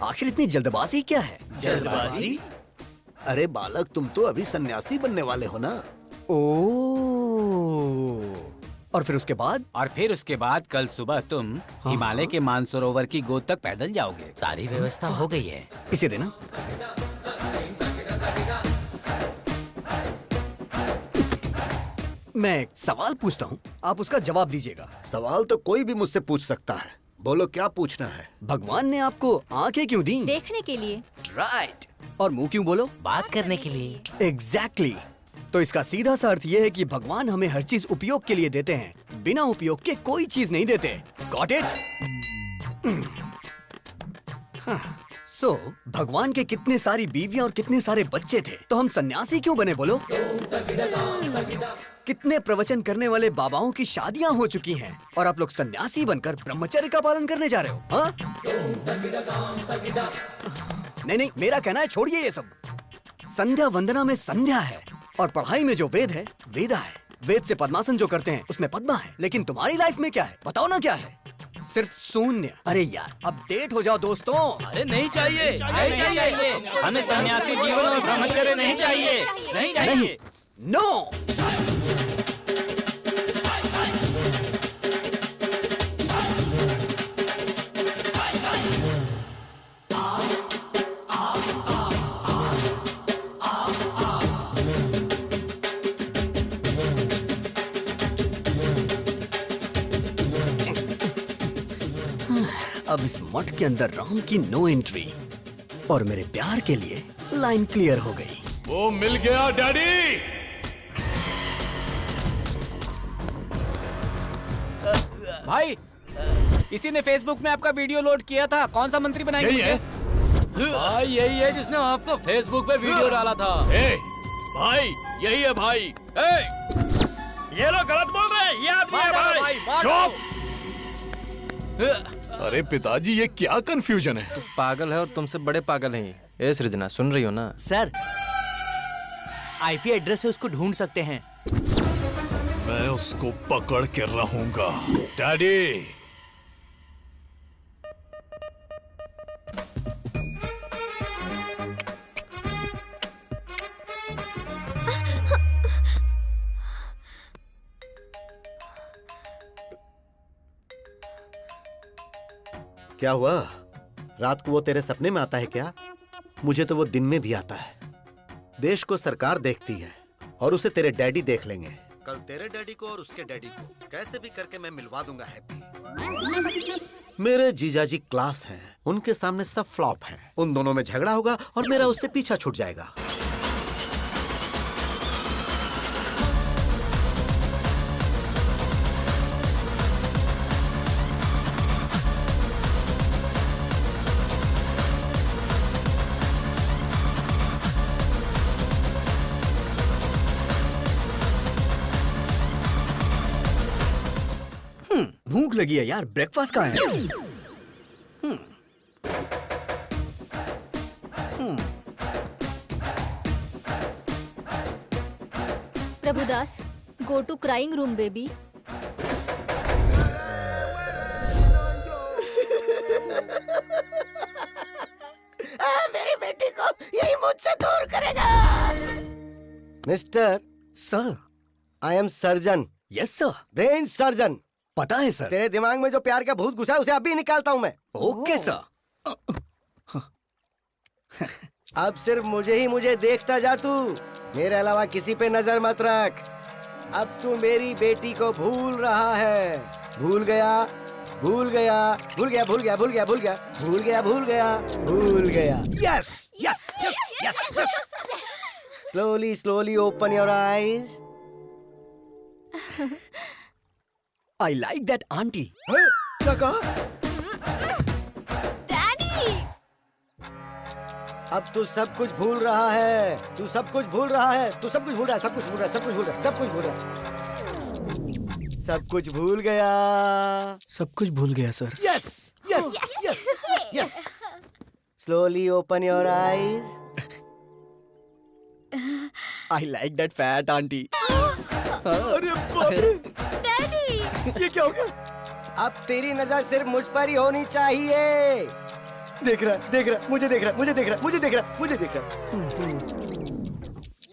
S13: आखिर इतनी जल्दबाजी क्या है?
S9: जल्दबाजी? अरे बालक, तुम तो अभी सन्यासी बनने वाले हो ना।
S13: और फिर उसके बाद?
S8: और फिर उसके बाद कल सुबह तुम हिमालय के मानसरोवर की गोद तक पैदल जाओगे।
S11: सारी व्यवस्था हो गई है।
S13: इसे देना। मैं एक सवाल पूछता हूँ, आप उसका जवाब दीजिएगा।
S9: सवाल तो कोई भी मुझसे पूछ सकता है, बोलो क्या पूछना है।
S13: भगवान ने आपको आंखें क्यों दी?
S2: देखने के लिए।
S13: राइट। और मुंह क्यों बोलो?
S11: बात करने के लिए।
S13: एग्जैक्टली। तो इसका सीधा सा अर्थ ये है कि भगवान हमें हर चीज उपयोग के लिए देते हैं, बिना उपयोग के कोई चीज नहीं देते। Got it? सो भगवान के कितने सारी बीवियां और कितने सारे बच्चे थे, तो हम सन्यासी क्यों बने बोलो? कितने प्रवचन करने वाले बाबाओं की शादियां हो चुकी हैं और आप लोग सन्यासी बनकर ब्रह्मचर्य का पालन करने जा रहे हो? हाँ? नहीं, मेरा कहना है छोड़िए ये सब। संध्या वंदना में संध्या है और पढ़ाई में जो वेद है वेदा है। वेद से पद्मासन जो करते हैं उसमें पद्मा है, लेकिन तुम्हारी लाइफ में क्या है बताओ ना? क्या है? सिर्फ शून्य। अरे यार, अपडेट हो जाओ दोस्तों।
S11: अरे नहीं चाहिए, नहीं चाहिए। हमें सन्यासी जीवन और ब्रह्मचर्य नहीं चाहिए, नहीं चाहिए।
S13: नो। अब इस मठ के अंदर राम की नो एंट्री और मेरे प्यार के लिए लाइन क्लियर हो गई।
S10: वो मिल गया डैडी।
S8: भाई, इसी ने फेसबुक में आपका वीडियो लोड किया था। कौन सा मंत्री बनाएंगे?
S10: यही है
S8: भाई, यही है जिसने आपको फेसबुक पे वीडियो डाला था।
S10: भाई, यही है भाई।
S11: ये लोग गलत बोल रहे हैं, ये आदमी है भाई।
S10: चुप। अरे पिताजी, ये क्या कंफ्यूजन है?
S7: तू पागल है और तुमसे बड़े पागल हैं। ए सृजना, सुन रही हो ना?
S11: सर, आईपी एड्रेस से उसको ढूंढ सकते हैं।
S10: मैं उसको पकड़ के रहूंगा डैडी।
S9: क्या हुआ? रात को वो तेरे सपने में आता है क्या? मुझे तो वो दिन में भी आता है। देश को सरकार देखती है और उसे तेरे डैडी देख लेंगे। कल तेरे डैडी को और उसके डैडी को कैसे भी करके मैं मिलवा दूंगा हैप्पी। मेरे जीजाजी क्लास हैं, उनके सामने सब फ्लॉप हैं। उन दोनों में झगड़ा होगा और मेरा उससे पीछा छूट जाएगा।
S13: भूख लगी है यार, ब्रेकफास्ट कहाँ है?
S2: Prabhudas, go to crying room baby.
S6: मेरी बेटी को यही मुझसे दूर करेगा। Mister
S13: sir,
S6: I am surgeon.
S13: Yes sir.
S6: Brain surgeon.
S13: पता है सर।
S6: तेरे दिमाग में जो प्यार का भूत घुसा है उसे अभी निकालता हूँ मैं।
S13: Okay sir.
S6: अब सिर्फ मुझे देखता जा तू, मेरे अलावा किसी पे नजर मत रख। अब तू मेरी बेटी को भूल रहा है। भूल गया, भूल गया, भूल गया, भूल गया, भूल गया, भूल गया, भूल गया, भूल गया, भूल गया। Yes yes yes yes yes. Slowly slowly open your eyes.
S13: I like that aunty.
S6: क्या कहा? अब तू सब कुछ भूल रहा है। तू सब कुछ भूल रहा है। तू सब कुछ भूल रहा है। सब कुछ भूल रहा है। सब कुछ भूल रहा है। सब कुछ भूल रहा है। सब कुछ भूल गया।
S13: सब कुछ भूल गया sir.
S6: Yes yes yes yes. Slowly open your eyes.
S13: I like that fat aunty.
S6: अरे बाप रे। डैडी, ये क्या हो गया? अब तेरी नजर सिर्फ मुझ पर ही होनी चाहिए। देख रहा, मुझे देख रहा, मुझे देख रहा, मुझे देख रहा, मुझे देख रहा।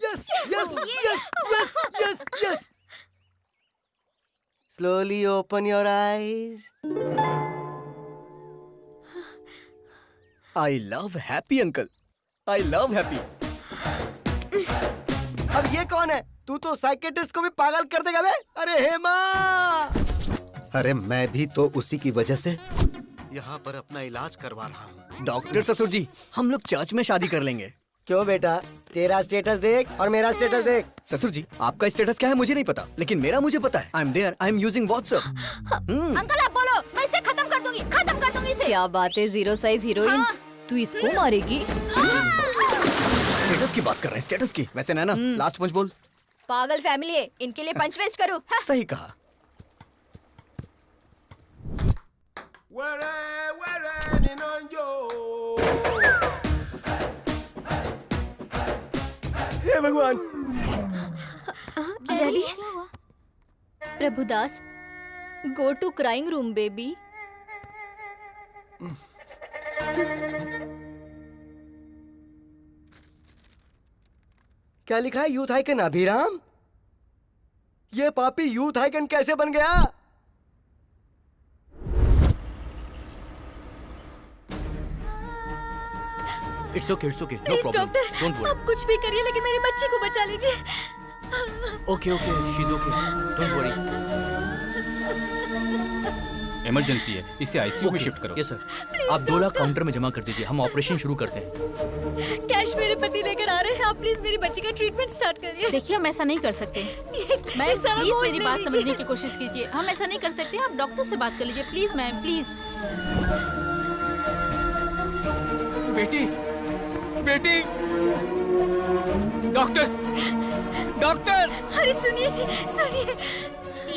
S6: Yes yes yes yes yes yes. Slowly open your eyes.
S13: I love happy uncle. I love happy.
S6: अब ये कौन है? तू तो साइकेट्रिस्ट को भी पागल कर देगा बे। अरे हेमा।
S9: अरे मैं भी तो उसी की वजह से यहाँ पर अपना इलाज करवा रहा हूँ।
S13: डॉक्टर ससुर जी, हम लोग चर्च में शादी कर लेंगे।
S6: क्यों बेटा? तेरा स्टेटस देख और मेरा स्टेटस देख।
S13: ससुर जी, आपका स्टेटस क्या है मुझे नहीं पता, लेकिन मेरा मुझे पता है। I am there, I am using WhatsApp.
S5: Uncle आप बोलो, मैं इसे खत्म कर दूंगी इसे। क्या बात है, जीरो साइज हीरोइन। तू इसको मारेगी?
S13: स्टेटस की बात कर रहे हैं, स्टेटस की। वैसे नैना, लास्ट पंच बोल।
S5: पागल फैमिली है, इनके लिए पंच वेस्ट करूँ?
S13: सही कहा।
S6: हे भगवान।
S2: Daddy, Prabhudas, go to crying room baby.
S6: क्या लिखा है? Youth icon Abhiram. ये पापी यूथ आइकन कैसे बन गया?
S13: It's okay, no problem, don't worry.
S2: आप कुछ भी करिए लेकिन मेरी बच्ची को बचा लीजिए।
S13: Okay okay, she is okay, don't worry.
S8: Emergency है, इसे आईसीयू में शिफ्ट करो।
S13: Yes sir. आप 2 लाख काउंटर में जमा कर दीजिए, हम ऑपरेशन शुरू करते हैं।
S2: कैश मेरे पति लेकर आ रहे हैं। आप प्लीज मेरी बच्ची का ट्रीटमेंट स्टार्ट करिए।
S15: देखिए, हम ऐसा नहीं कर सकते। मैम, प्लीज मेरी बात समझने की कोशिश कीजिए। हम ऐसा नहीं कर सकते। आप डॉक्टर से बात कर लीजिए प्लीज मैम, प्लीज।
S8: बेटी, बेटी, डॉक्टर, डॉक्टर।
S2: अरे सुनिए जी, सुनिए।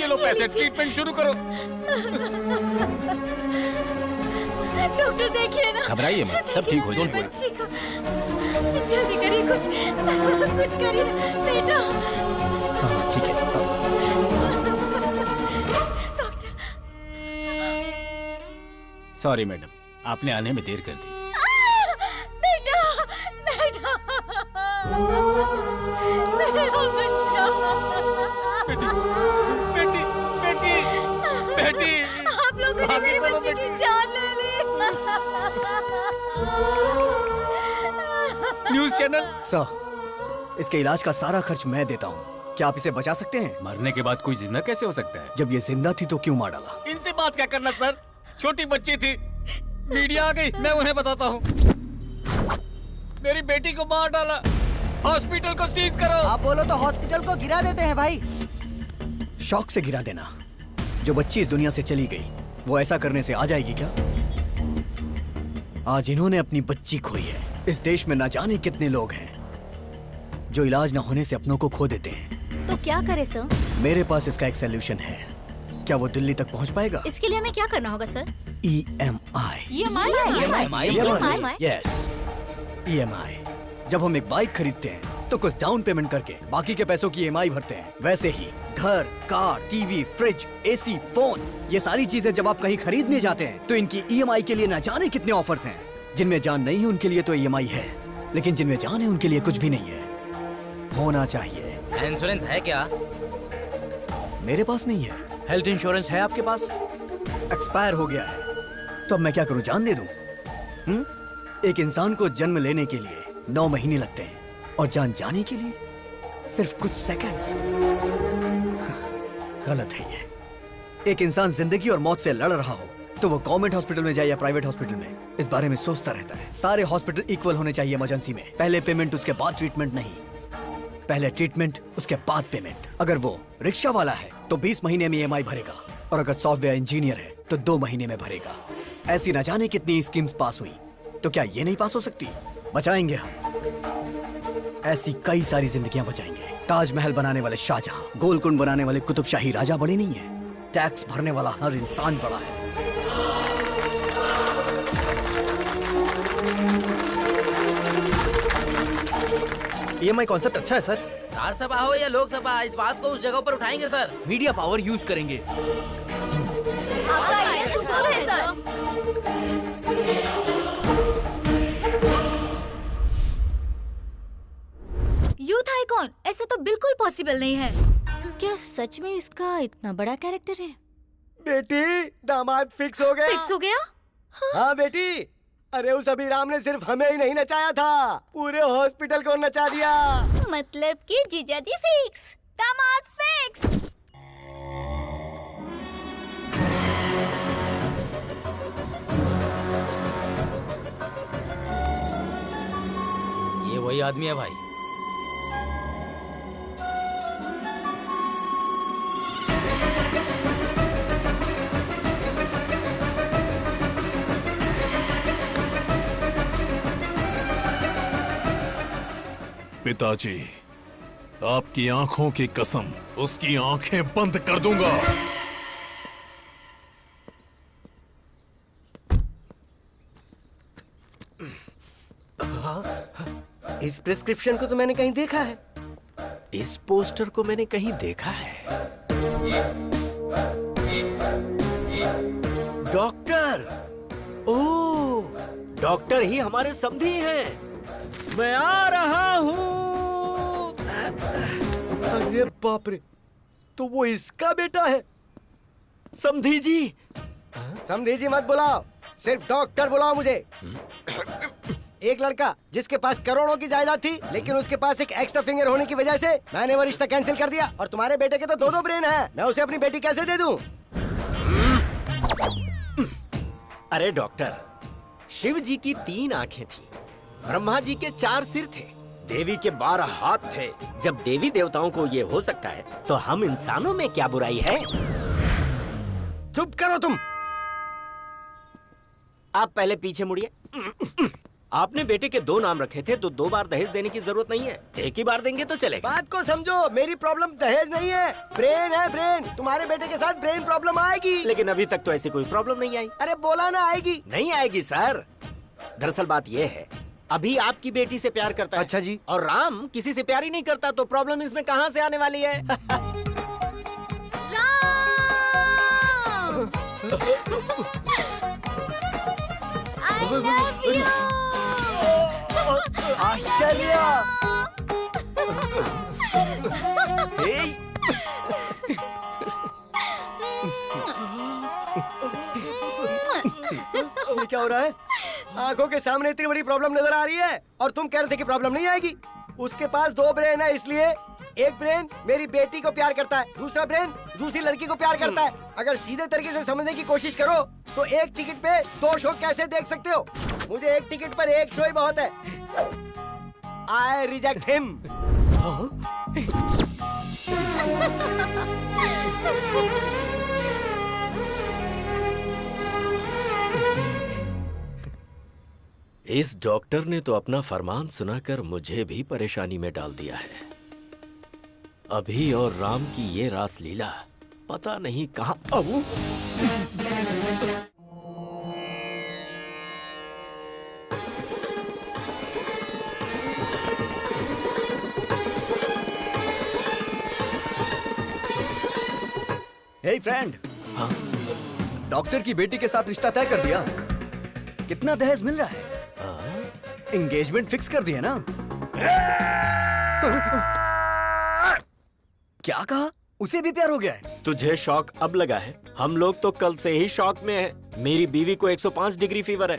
S8: ये लो पैसे, ट्रीटमेंट शुरू करो।
S2: डॉक्टर देखिए ना।
S8: घबराइए मत, सब ठीक हो जाएगा।
S2: बच्ची को जल्दी करिए, कुछ करिए बेटा।
S13: ठीक है।
S8: सॉरी मैडम, आपने आने में देर कर दी।
S2: बेटा, बेटा, मेरा बच्चा।
S8: बेटी, बेटी, बेटी, बेटी।
S5: आप लोगों ने मेरे बच्चे की जान ले ली।
S8: News channel.
S13: सर, इसके इलाज का सारा खर्च मैं देता हूँ। क्या आप इसे बचा सकते हैं?
S8: मरने के बाद कोई जिंदा कैसे हो सकता है?
S13: जब ये जिंदा थी तो क्यों मार डाला?
S8: इनसे बात क्या करना सर, छोटी बच्ची थी, मीडिया आ गई, मैं उन्हें बताता हूँ। मेरी बेटी को मार डाला, हॉस्पिटल को सीज करो।
S6: आप बोलो तो हॉस्पिटल को गिरा देते हैं भाई।
S13: शौक से गिरा देना। जो बच्ची इस दुनिया से चली गई, वो ऐसा करने से आ जाएगी क्या? आज इन्होंने अपनी बच्ची खोई है। इस देश में ना जाने कितने लोग हैं जो इलाज न होने से अपनों को खो देते हैं।
S2: तो क्या करे सर?
S13: मेरे पास इसका एक सलूशन है। क्या वो दिल्ली तक पहुंच पाएगा?
S2: इसके लिए हमें क्या करना होगा sir?
S13: EMI।
S2: EMI?
S13: Yes, EMI। जब हम एक बाइक खरीदते हैं तो कुछ डाउन पेमेंट करके बाकी के पैसों की EMI भरते हैं। वैसे ही घर, car, TV, fridge, AC, phone, ये सारी चीजें जब आप कहीं खरीदने जाते हैं तो इनकी EMI के लिए ना जाने कितने ऑफर्स हैं। जिनमें जान नहीं है उनके लिए तो EMI है, लेकिन जिनमें जान है उनके लिए कुछ भी नहीं है। होना चाहिए।
S11: इंश्योरेंस है क्या?
S13: मेरे पास नहीं है।
S11: हेल्थ इंश्योरेंस है आपके पास?
S13: एक्सपायर हो गया है। तो अब मैं क्या करूं, जान दे दूं? एक इंसान को जन्म लेने के लिए 9 महीने लगते हैं और जान जाने के लिए सिर्फ कुछ सेकंड्स। गलत है ये। एक इंसान जिंदगी और मौत से लड़ रहा हो तो वो गवर्नमेंट हॉस्पिटल में जाए या प्राइवेट हॉस्पिटल में, इस बारे में सोचता रहता है। सारे हॉस्पिटल इक्वल होने चाहिए इमरजेंसी में। पहले पेमेंट उसके बाद ट्रीटमेंट नहीं, पहले ट्रीटमेंट उसके बाद पेमेंट। अगर वो रिक्शा वाला है तो 20 महीने में EMI भरेगा, और अगर सॉफ्टवेयर इंजीनियर है तो 2 महीने में भरेगा। ऐसी न जाने कितनी स्कीम्स पास हुई, तो क्या ये नहीं पास हो सकती? बचाएंगे हम। ऐसी कई सारी जिंदगियां बचाएंगे। ताजमहल बनाने वाले शाहजहां, गोलकुंड बनाने वाले कुतुब शाही राजा बड़े नहीं है। टैक्स भरने वाला हर इंसान बड़ा है।
S7: EMI कॉन्सेप्ट अच्छा है सर।
S11: राज्यसभा हो या लोकसभा, इस बात को उस जगह पर उठाएंगे सर। मीडिया पावर यूज करेंगे।
S5: यूथ आइकॉन, ऐसा तो बिल्कुल पॉसिबल नहीं है।
S2: क्या सच में इसका इतना बड़ा कैरेक्टर है?
S6: बेटी, दामाद फिक्स हो गया।
S5: फिक्स हो गया?
S6: हाँ बेटी, अरे उस अभिराम ने सिर्फ हमें ही नहीं नचाया था, पूरे हॉस्पिटल को नचा दिया।
S2: मतलब कि जीजाजी फिक्स,
S5: दामाद फिक्स।
S11: ये वही आदमी है भाई।
S10: पिताजी, आपकी आंखों की कसम, उसकी आंखें बंद कर दूंगा।
S6: इस प्रिस्क्रिप्शन को तो मैंने कहीं देखा है।
S3: इस पोस्टर को मैंने कहीं देखा है। डॉक्टर, ओह, डॉक्टर ही हमारे समधी हैं। मैं आ रहा हूँ।
S6: अरे बाप रे, तो वो इसका बेटा है।
S3: समधी जी।
S6: समधी जी मत बुलाओ, सिर्फ डॉक्टर बुलाओ मुझे। एक लड़का जिसके पास करोड़ों की जायदाद थी, लेकिन उसके पास एक एक्स्ट्रा फिंगर होने की वजह से मैंने वो रिश्ता कैंसिल कर दिया। और तुम्हारे बेटे के तो 2 ब्रेन हैं, मैं उसे अपनी बेटी कैसे दे दूं?
S3: अरे डॉक्टर, शिव जी की 3 आंखें थी, ब्रह्मा जी के 4 सिर थे, देवी के 12 हाथ थे। जब देवी देवताओं को ये हो सकता है, तो हम इंसानों में क्या बुराई है?
S6: चुप करो तुम।
S3: आप पहले पीछे मुड़िए। आपने बेटे के 2 नाम रखे थे, तो 2 बार दहेज देने की जरूरत नहीं है। एक ही बार देंगे तो चलेगा।
S6: बात को समझो, मेरी प्रॉब्लम दहेज नहीं है, ब्रेन है ब्रेन। तुम्हारे बेटे के साथ ब्रेन प्रॉब्लम आएगी।
S3: लेकिन अभी तक तो ऐसी कोई प्रॉब्लम नहीं आई।
S6: अरे बोला ना आएगी।
S3: नहीं आएगी सर। दरअसल बात यह है, अभी आपकी बेटी से प्यार करता है।
S6: अच्छा जी।
S3: और राम किसी से प्यार ही नहीं करता, तो प्रॉब्लम इसमें कहाँ से आने वाली है?
S5: I love you.
S3: आश्चर्य।
S6: ये क्या हो रहा है? आंखों के सामने इतनी बड़ी प्रॉब्लम नजर आ रही है और तुम कह रहे थे कि प्रॉब्लम नहीं आएगी। उसके पास 2 ब्रेन है, इसलिए एक ब्रेन मेरी बेटी को प्यार करता है, दूसरा ब्रेन दूसरी लड़की को प्यार करता है। अगर सीधे तरीके से समझने की कोशिश करो तो एक टिकट पे 2 शो कैसे देख सकते हो? मुझे एक टिकट पर 1 शो ही बहुत है। I reject him.
S3: इस डॉक्टर ने तो अपना फरमान सुनाकर मुझे भी परेशानी में डाल दिया है। अभी और राम की ये रास लीला पता नहीं कहाँ।
S13: हे फ्रेंड, डॉक्टर की बेटी के साथ रिश्ता तय कर दिया। कितना दहेज मिल रहा है? एंगेजमेंट फिक्स कर दिया ना? क्या कहा? उसे भी प्यार हो गया है?
S3: तुझे शॉक अब लगा है? हम लोग तो कल से ही शॉक में हैं। मेरी बीवी को 105 डिग्री फीवर है।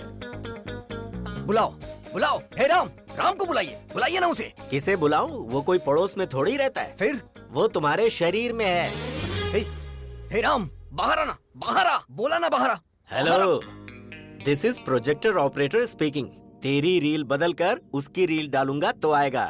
S13: बुलाओ बुलाओ, हे राम, राम को बुलाइए, बुलाइए ना उसे।
S3: किसे बुलाऊं? वो कोई पड़ोस में थोड़ी रहता है।
S13: फिर
S3: वो तुम्हारे शरीर में है।
S13: हे राम, बाहर आना, बाहर आ, बोला ना बाहर आ।
S3: Hello, this is projector operator speaking. तेरी रील बदल कर उसकी रील डालूंगा तो आएगा।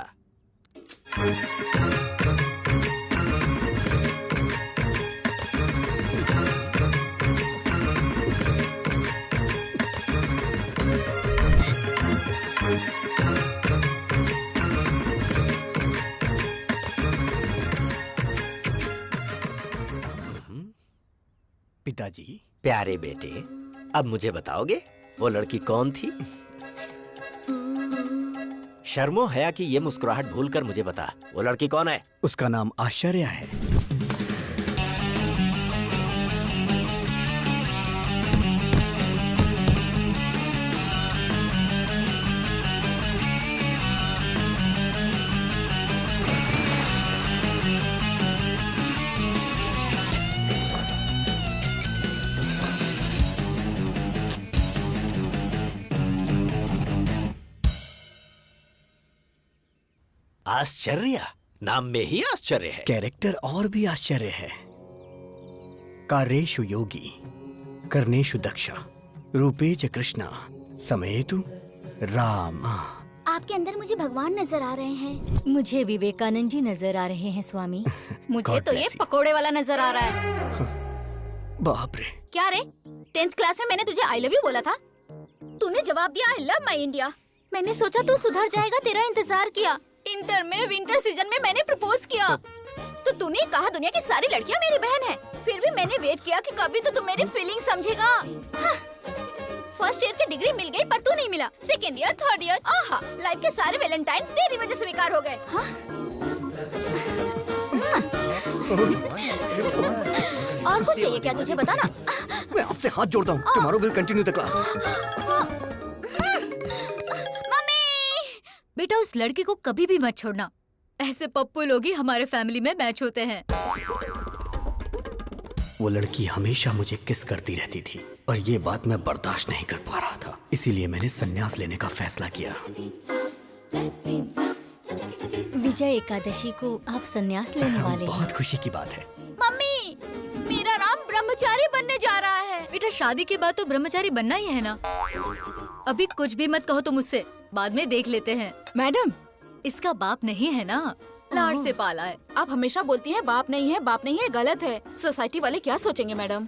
S13: पिताजी।
S3: प्यारे बेटे, अब मुझे बताओगे वो लड़की कौन थी? शर्मो हया की ये मुस्कुराहट भूलकर मुझे बता, वो लड़की कौन है?
S13: उसका नाम आश्चर्य है।
S3: आश्चर्य, नाम में ही आश्चर्य है।
S13: कैरेक्टर और भी आश्चर्य है। कार्येषु योगी, कर्णेषु दक्षा, रूपेच कृष्णा, समेतु राम।
S16: आपके अंदर मुझे भगवान नजर आ रहे हैं।
S5: मुझे विवेकानंद जी नजर आ रहे हैं स्वामी।
S15: मुझे
S13: God
S15: तो ये
S13: bless you.
S15: पकोड़े वाला नजर आ रहा है।
S13: बाप रे।
S15: क्या रे, 10th क्लास में मैंने तुझे आई लव यू बोला था, तूने जवाब दिया आई लव माई इंडिया। मैंने सोचा तू सुधर जाएगा, तेरा इंतजार किया। इंटर में विंटर सीजन में मैंने प्रपोज किया तो तूने कहा दुनिया की सारी लड़कियां मेरी बहन है। फिर भी मैंने वेट किया कि कभी तो तू मेरी फीलिंग समझेगा। फर्स्ट ईयर की डिग्री मिल गई पर तू नहीं मिला। सेकेंड ईयर, थर्ड ईयर, आहा, लाइफ के सारे वैलेंटाइन तेरी वजह से बेकार हो गए। और कुछ चाहिए क्या तुझे, बता ना।
S13: मैं आपसे हाथ जोड़ता हूँ। Tomorrow will continue the class.
S5: बेटा, उस लड़की को कभी भी मत छोड़ना। ऐसे पप्पू लोग ही हमारे फैमिली में मैच होते हैं।
S1: वो लड़की हमेशा मुझे किस करती रहती थी और ये बात मैं बर्दाश्त नहीं कर पा रहा था। इसीलिए मैंने संन्यास लेने का फैसला किया।
S5: विजय एकादशी को आप संन्यास लेने वाले हैं।
S1: बहुत खुशी की बात है।
S15: मम्मी, मेरा राम ब्रह्मचारी बनने जा रहा है।
S5: बेटा, शादी के बाद तो ब्रह्मचारी बनना ही है ना। अभी कुछ भी मत कहो तुम मुझसे, बाद में देख लेते हैं।
S15: मैडम,
S5: इसका बाप नहीं है ना, लाड़ से पाला है।
S15: आप हमेशा बोलती हैं बाप नहीं है, बाप नहीं है, गलत है। सोसाइटी वाले क्या सोचेंगे मैडम?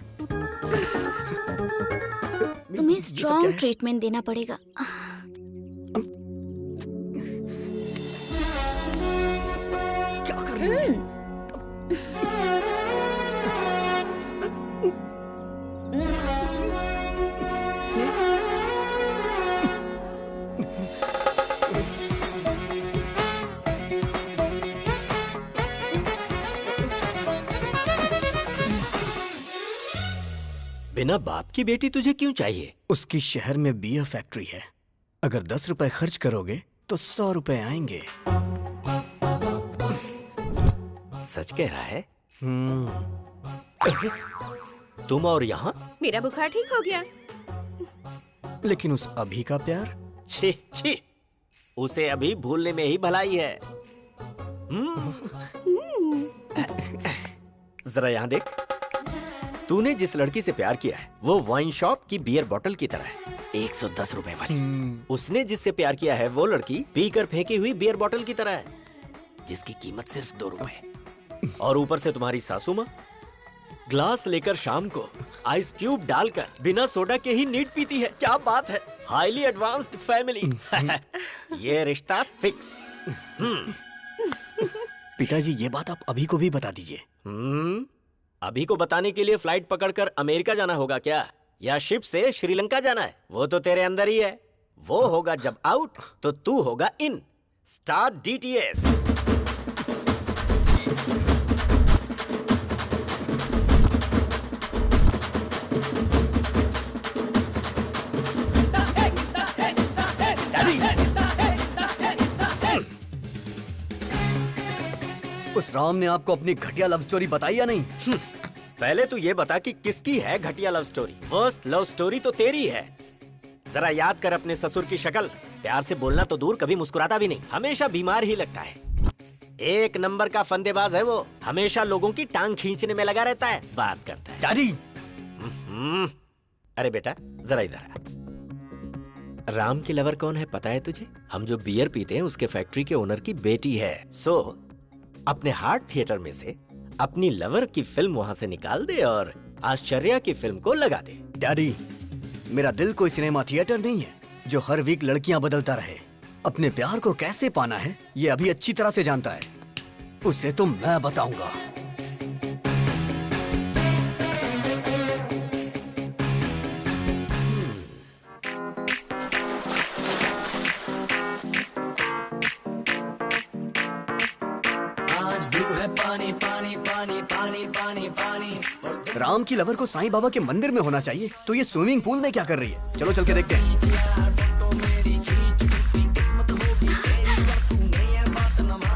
S16: तुम्हें स्ट्रॉन्ग ट्रीटमेंट देना पड़ेगा।
S13: क्या कर रही है?
S3: बिना बाप की बेटी तुझे क्यों चाहिए?
S13: उसकी शहर में बियर फैक्ट्री है। अगर 10 रुपए खर्च करोगे तो 100 रुपए आएंगे।
S3: सच कह रहा है? तुम और यहाँ?
S14: मेरा बुखार ठीक हो गया।
S13: लेकिन उस अभी का प्यार?
S3: छी छी, उसे अभी भूलने में ही भलाई है। जरा यहाँ देख, तूने जिस लड़की से प्यार किया है वो वाइन शॉप की बियर बोतल की तरह है, 110 रुपए वाली। उसने जिससे प्यार किया है वो लड़की पीकर फेंकी हुई बियर बोतल की तरह है, जिसकी कीमत सिर्फ 2 रुपए। और ऊपर से तुम्हारी सासू माँ ग्लास लेकर शाम को आइस क्यूब डालकर बिना सोडा के ही नीट पीती है। क्या बात है, हाईली एडवांस्ड फैमिली। ये रिश्ता फिक्स।
S13: पिताजी, ये बात आप अभी को भी बता दीजिए।
S3: अभी को बताने के लिए फ्लाइट पकड़कर अमेरिका जाना होगा क्या, या शिप से श्रीलंका जाना है? वो तो तेरे अंदर ही है। वो होगा जब आउट तो तू होगा इन। Start DTS.
S13: उस राम ने आपको अपनी घटिया लव स्टोरी बताई या नहीं?
S3: पहले तू ये बता कि किसकी है घटिया love story. First love story तो तेरी है। जरा याद कर अपने ससुर की शक्ल। प्यार से बोलना तो दूर, कभी मुस्कुराता भी नहीं, हमेशा बीमार ही लगता है। 1 नंबर का फंदेबाज है वो, हमेशा लोगों की टांग खींचने में लगा रहता है, बात करता है।
S13: डैडी!
S3: अरे बेटा जरा इधर आ। राम की लवर कौन है पता है तुझे? हम जो बियर पीते हैं उसके फैक्ट्री के ओनर की बेटी है। सो अपने हार्ट थिएटर में से अपनी लवर की फिल्म वहां से निकाल दे और आश्चर्या की फिल्म को लगा दे।
S13: डैडी, मेरा दिल कोई सिनेमा थिएटर नहीं है जो हर वीक लड़कियां बदलता रहे। अपने प्यार को कैसे पाना है ये अभी अच्छी तरह से जानता है, उसे तो मैं बताऊंगा।
S11: पानी पानी पानी पानी पानी पानी।
S13: राम की लवर को साईं बाबा के मंदिर में होना चाहिए, तो ये स्विमिंग पूल में क्या कर रही है? चलो चल के देखते हैं।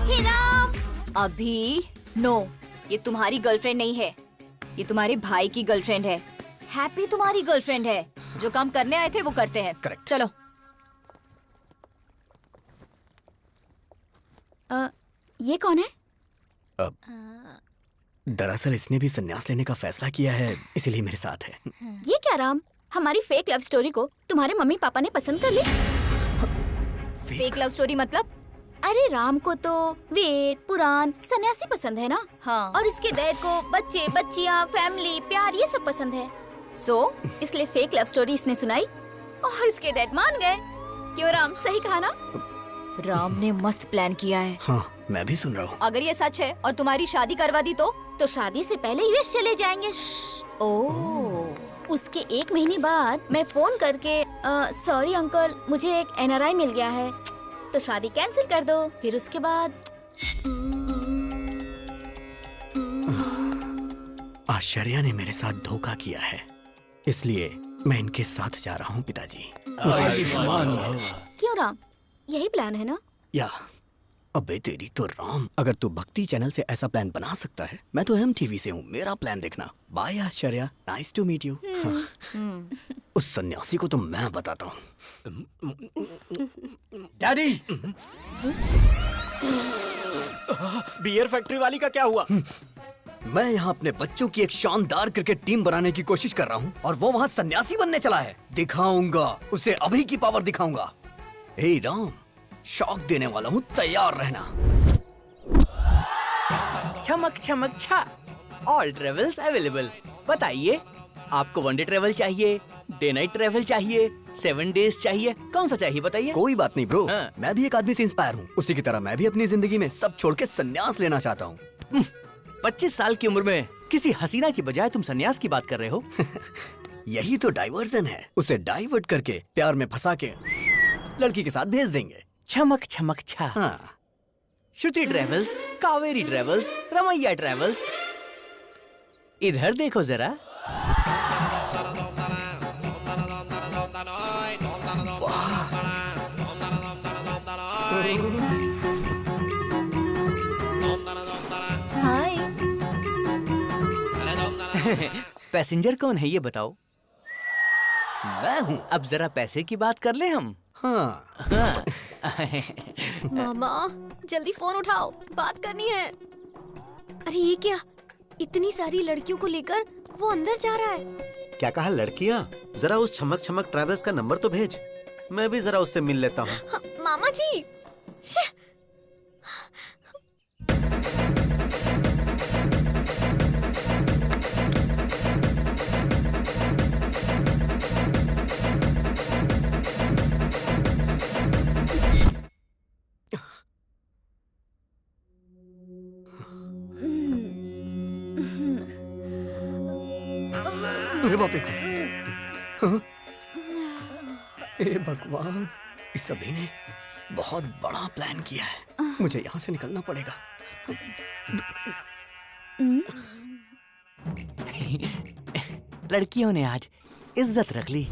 S5: हे राम! अभी नो, ये तुम्हारी गर्लफ्रेंड नहीं है, ये तुम्हारे भाई की गर्लफ्रेंड है। हैप्पी तुम्हारी गर्लफ्रेंड है। जो काम करने आए थे वो करते हैं।
S13: करेक्ट।
S5: चलो।
S15: ये कौन है?
S13: दरअसल इसने भी संन्यास लेने का फैसला किया है, इसीलिए मेरे साथ है।
S15: ये क्या राम, हमारी फेक लव स्टोरी को तुम्हारे मम्मी पापा ने पसंद कर ली?
S5: फेक लव स्टोरी मतलब?
S15: अरे राम को तो वेद पुराण सन्यासी पसंद है ना।
S5: हाँ।
S15: और इसके डैड को बच्चे बच्चियाँ फैमिली प्यार ये सब पसंद है। इसलिए फेक लव स्टोरी इसने सुनाई और इसके डैड मान गए। क्यों राम, सही कहा ना?
S5: राम ने मस्त प्लान किया है।
S13: हाँ, मैं भी सुन रहा हूँ।
S5: अगर ये सच है और तुम्हारी शादी करवा दी तो
S15: शादी से पहले यूएस चले जाएंगे।
S5: ओह।
S15: उसके 1 महीने बाद मैं फोन करके सॉरी अंकल, मुझे एक NRI मिल गया है, तो शादी कैंसिल कर दो। फिर उसके बाद
S13: आश्चर्या ने मेरे साथ धोखा किया है, इसलिए मैं इनके साथ जा रहा हूँ पिताजी।
S15: क्यों राम, यही प्लान है ना?
S13: या अबे तेरी तो राम, अगर तू भक्ति चैनल से ऐसा प्लान बना सकता है, मैं तो MTV से हूँ, मेरा प्लान देखना। Bye Ashcharya, nice to meet you. उस सन्यासी को तो मैं बताता हूँ।
S3: डैडी! बियर फैक्ट्री वाली का क्या हुआ?
S13: मैं यहाँ अपने बच्चों की एक शानदार क्रिकेट टीम बनाने की कोशिश कर रहा हूँ और वो वहाँ सन्यासी बनने चला है। दिखाऊंगा उसे, अभी की पावर दिखाऊंगा। हे राम, शॉक देने वाला हूँ, तैयार रहना।
S11: चमक चमक छा, ऑल ट्रेवल्स अवेलेबल। बताइए, आपको 1 डे ट्रेवल चाहिए, डे नाइट ट्रेवल चाहिए, 7 डेज चाहिए, कौन सा चाहिए बताइए?
S13: कोई बात नहीं ब्रो,
S11: हाँ।
S13: मैं भी एक आदमी से इंस्पायर हूँ। उसी की तरह मैं भी अपनी जिंदगी में सब छोड़ के संन्यास लेना चाहता हूँ।
S11: 25 साल की उम्र में किसी हसीना की बजाय तुम सन्यास की बात कर रहे हो?
S13: यही तो डाइवर्जन है, उसे डाइवर्ट करके प्यार में फंसा के लड़की के साथ भेज देंगे।
S11: चमक चमक छा।
S13: हाँ।
S11: Shruti travels, Kaveri travels, Ramaiah travels, इधर देखो जरा।
S5: हाय।
S13: पैसेंजर कौन है ये बताओ? मैं हूँ। अब जरा पैसे की बात कर ले हम। हाँ।
S2: मामा जल्दी फोन उठाओ, बात करनी है। अरे ये क्या, इतनी सारी लड़कियों को लेकर वो अंदर जा रहा है।
S9: क्या कहा लड़कियाँ? जरा उस छमक छमक ट्रैवल्स का नंबर तो भेज, मैं भी जरा उससे मिल लेता हूँ।
S2: हाँ, मामा जी।
S13: अरे बाप रे। हाँ? हे भगवान, इस सभी ने बहुत बड़ा प्लान किया है। मुझे यहाँ से निकलना पड़ेगा। लड़कियों ने आज इज्जत रख ली।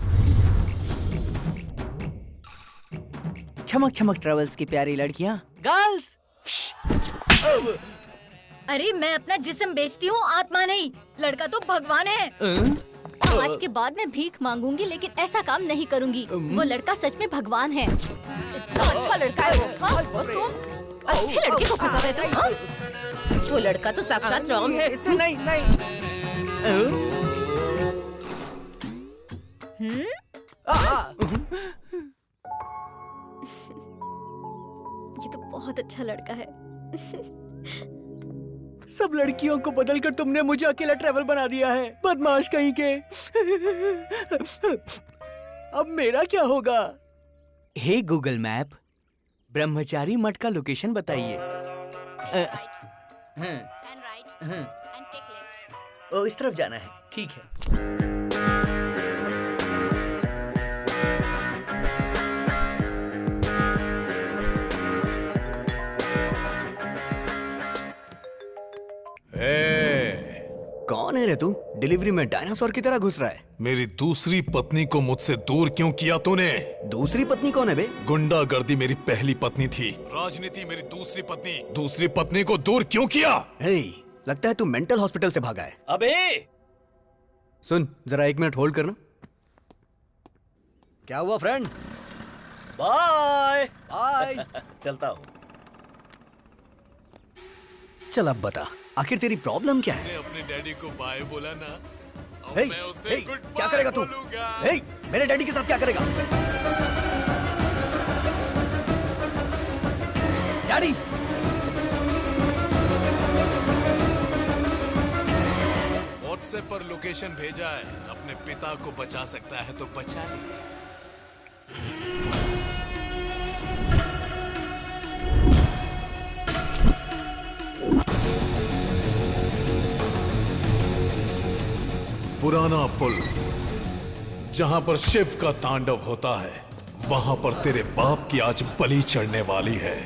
S13: छमक छमक ट्रेवल्स की प्यारी लड़कियाँ, गर्ल्स।
S5: अरे मैं अपना जिस्म बेचती हूँ, आत्मा नहीं। लड़का तो भगवान है।
S2: आज के बाद मैं भीख मांगूंगी, लेकिन ऐसा काम नहीं करूंगी। वो लड़का सच में भगवान है।
S5: इतना अच्छा लड़का है वो। हाँ? और तुम अच्छे लड़के को फंसा रहे तुम। हाँ? वो लड़का तो साक्षात राम है।
S13: इससे नहीं।
S2: ये तो बहुत अच्छा लड़का है।
S13: सब लड़कियों को बदलकर तुमने मुझे अकेला ट्रैवल बना दिया है, बदमाश कहीं के। अब मेरा क्या होगा? हे गूगल मैप, ब्रह्मचारी मठ का लोकेशन बताइए। ओ, इस तरफ जाना है। ठीक है। कौन है रे तू? डिलीवरी में डायनासोर की तरह घुस रहा है।
S10: मेरी दूसरी पत्नी को मुझसे दूर क्यों किया तूने?
S13: दूसरी पत्नी कौन है बे?
S10: गुंडागर्दी मेरी पहली पत्नी थी, राजनीति मेरी दूसरी पत्नी। दूसरी पत्नी को दूर क्यों किया?
S13: हे, लगता है तू मेंटल हॉस्पिटल से भागा है। अबे सुन, जरा 1 मिनट होल्ड करना। क्या हुआ फ्रेंड? Bye bye. चलता हूँ। चल अब बता, आखिर तेरी प्रॉब्लम क्या है?
S10: अपने डैडी को बाय बोला ना, अब
S13: हे,
S10: मैं उसे
S13: हे,
S10: गुड
S13: क्या करेगा तू? हे, मेरे डैडी के साथ क्या करेगा? डैडी!
S10: व्हाट्सएप पर लोकेशन भेजा है, अपने पिता को बचा सकता है तो बचा ले। पुराना पुल, जहां पर शिव का तांडव होता है, वहां पर तेरे बाप की आज बलि चढ़ने वाली है।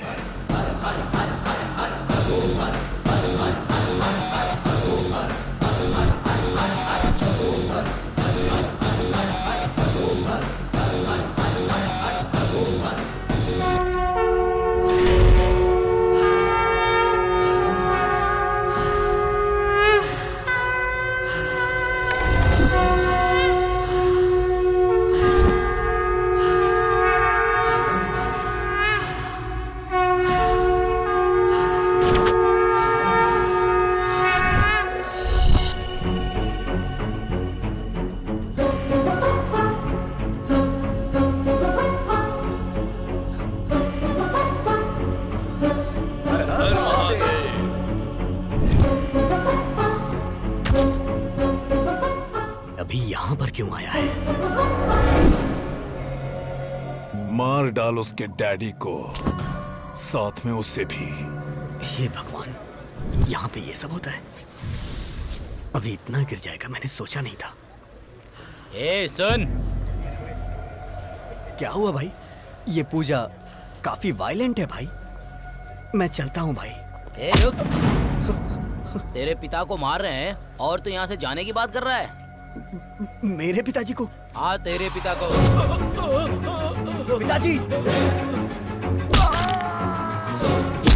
S10: मार डाल उसके डैडी को, साथ में उसे भी।
S13: हे भगवान, यहाँ पे ये सब होता है? अभी इतना गिर जाएगा मैंने सोचा नहीं था। ए सुन, क्या हुआ भाई? ये पूजा काफी वायलेंट है भाई। मैं चलता हूँ भाई।
S11: ए रुक, तेरे पिता को मार रहे हैं और तू यहाँ से जाने की बात कर रहा है?
S13: मेरे पिताजी को?
S11: हाँ तेरे पिता को।
S13: पिताजी!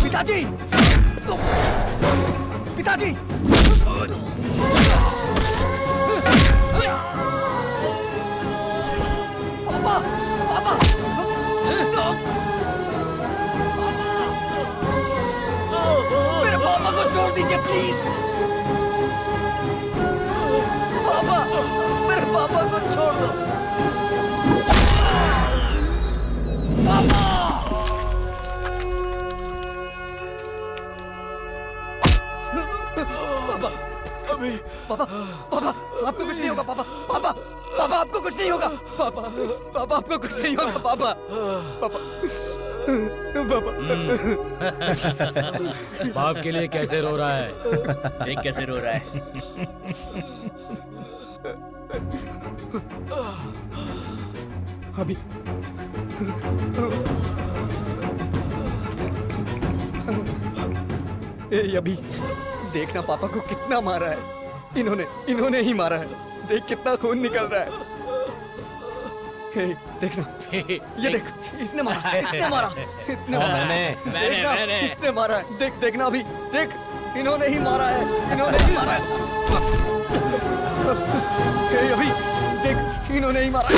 S13: पिताजी! पिताजी! दीजिए प्लीज। पापा, मेरे पापा को छोड़ दो। पापा! पापा, अभी पापा, पापा, आपको कुछ नहीं होगा पापा, पापा, पापा आपको कुछ नहीं होगा, पापा, पापा आपको कुछ नहीं होगा, पापा, पापा, पापा।
S11: बाप के लिए कैसे रो रहा है? देख कैसे रो रहा है।
S7: अभी अभी देखना पापा को कितना मारा है। इन्होंने ही मारा है। देख कितना खून निकल रहा है। देखना, ये देख, इसने मारा, इसने मारा, इसने मारा, मैंने इसने मारा है। देखना अभी, देख, इन्होंने ही मारा है, इन्होंने ही मारा है। अभी देख, इन्होंने ही मारा है।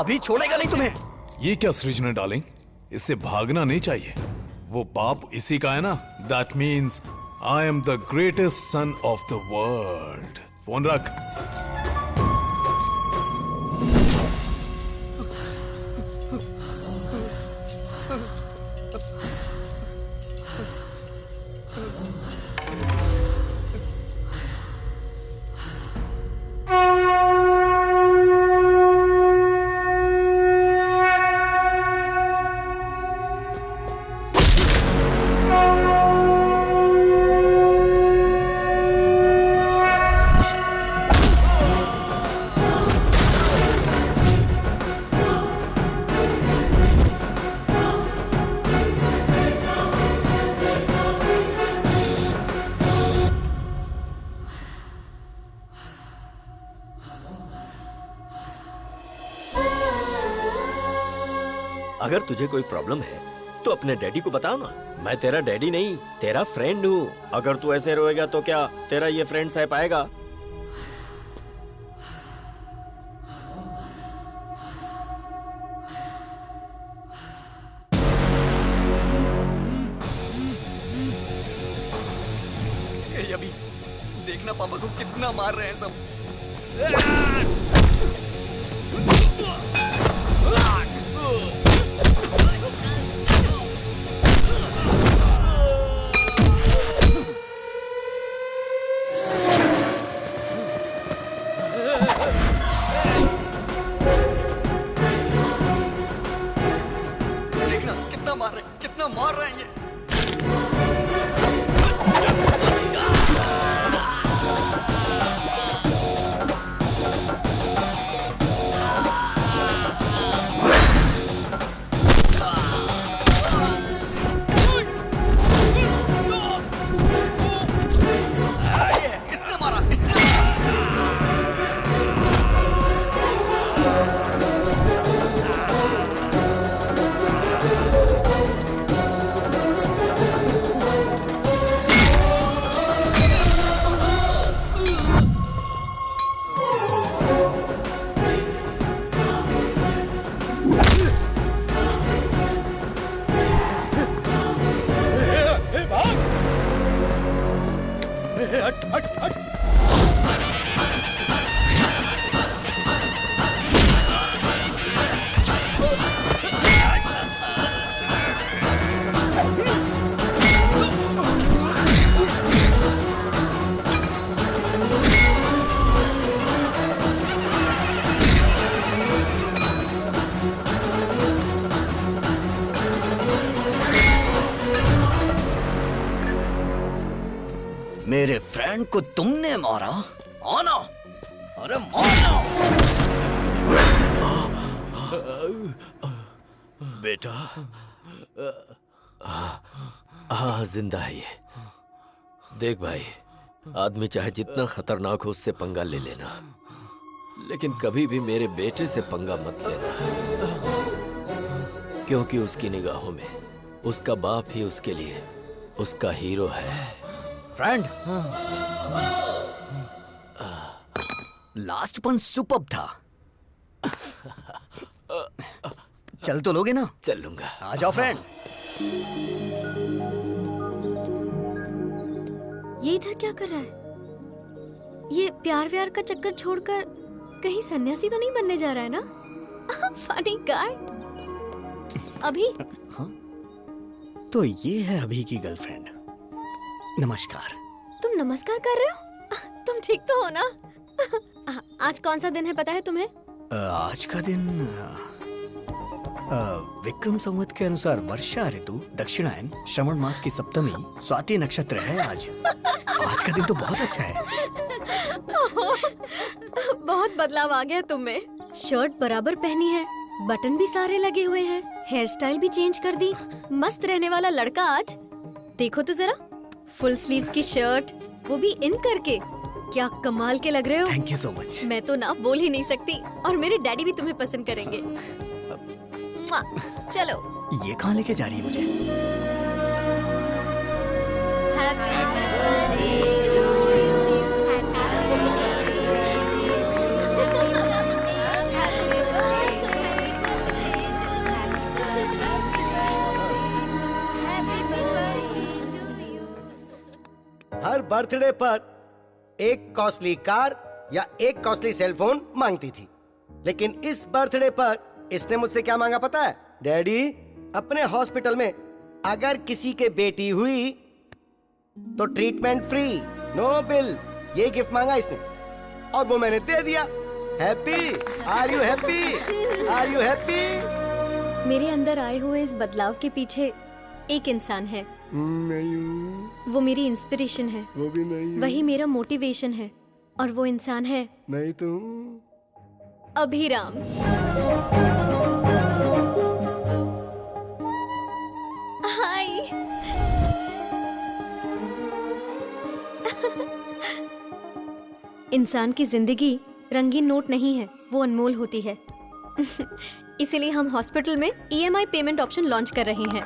S13: अभी छोड़ेगा नहीं तुम्हें।
S10: ये क्या सृजना डार्लिंग, इससे भागना नहीं चाहिए। वो बाप इसी का है ना। That means I am the greatest son of the world. Phone रख।
S3: अगर तुझे कोई प्रॉब्लम है तो अपने डैडी को बताओ ना। मैं तेरा डैडी नहीं, तेरा फ्रेंड हूँ। अगर तू ऐसे रोएगा तो क्या तेरा ये फ्रेंड सह पाएगा?
S13: अभी देखना पापा को कितना मार रहे हैं सब। देखना कितना मार रहे हैं ये। मेरे फ्रेंड को तुमने मारा? आना, अरे मारना।
S3: बेटा, हाँ जिंदा है ये। देख भाई, आदमी चाहे जितना खतरनाक हो उससे पंगा ले लेना, लेकिन कभी भी मेरे बेटे से पंगा मत लेना, क्योंकि उसकी निगाहों में उसका बाप ही उसके लिए उसका हीरो है।
S13: फ्रेंड, लास्ट पंच सुपर्ब था। चल तो लोगे ना?
S3: चल लूंगा।
S13: आ जाओ फ्रेंड।
S2: ये इधर क्या कर रहा है? ये प्यार व्यार का चक्कर छोड़कर कहीं सन्यासी तो नहीं बनने जा रहा है ना? Funny guy. अभी
S13: तो ये है अभी की गर्लफ्रेंड। नमस्कार।
S2: तुम नमस्कार कर रहे हो? तुम ठीक तो हो ना? आज कौन सा दिन है पता है तुम्हें?
S13: आज का दिन विक्रम संवत के अनुसार वर्षा ऋतु, दक्षिणायन, श्रवण मास की सप्तमी, स्वाति नक्षत्र है आज। आज का दिन तो बहुत अच्छा है।
S2: बहुत बदलाव आ गया तुम में। शर्ट बराबर पहनी है, बटन भी सारे लगे हुए हैं, हेयर स्टाइल भी चेंज कर दी। मस्त रहने वाला लड़का आज। देखो तो जरा, फुल स्लीव्स की शर्ट, वो भी इन करके। क्या कमाल के लग रहे हो।
S13: Thank you so much.
S2: मैं तो ना बोल ही नहीं सकती, और मेरे डैडी भी तुम्हें पसंद करेंगे। चलो।
S13: ये कहाँ लेके जा रही है मुझे?
S6: हर बर्थडे पर एक कॉस्टली कार या एक कॉस्टली सेलफोन मांगती थी, लेकिन इस बर्थडे पर इसने मुझसे क्या मांगा पता है? डैडी, अपने हॉस्पिटल में अगर किसी के बेटी हुई तो ट्रीटमेंट फ्री, नो बिल। ये गिफ्ट मांगा इसने और वो मैंने दे दिया। Happy? Are you happy? Are you happy?
S2: मेरे अंदर आए हुए इस बदलाव के पीछे एक इंसान है।
S6: नहीं हूँ।
S2: वो मेरी इंस्पिरेशन है।
S6: वो भी नहीं हूँ।
S2: वही मेरा मोटिवेशन है, और वो इंसान है
S6: नहीं तो
S2: अभिराम। हाय। इंसान की जिंदगी रंगीन नोट नहीं है, वो अनमोल होती है। इसीलिए हम हॉस्पिटल में EMI पेमेंट ऑप्शन लॉन्च कर रहे हैं।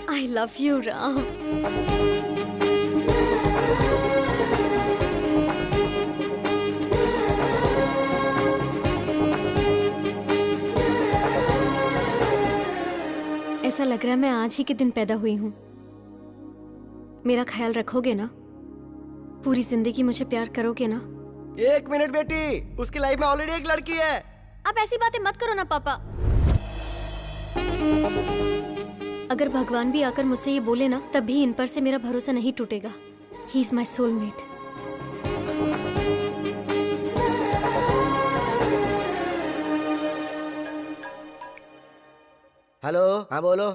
S2: I love you, Ram. ऐसा लग रहा है मैं आज ही के दिन पैदा हुई हूँ। मेरा ख्याल रखोगे ना? पूरी जिंदगी मुझे प्यार करोगे ना?
S6: एक मिनट बेटी, उसकी लाइफ में ऑलरेडी एक लड़की है।
S2: आप ऐसी बातें मत करो ना पापा। अगर भगवान भी आकर मुझसे ये बोले ना, तब भी इन पर से मेरा भरोसा नहीं टूटेगा। He is my soulmate.
S6: Hello, हाँ बोलो।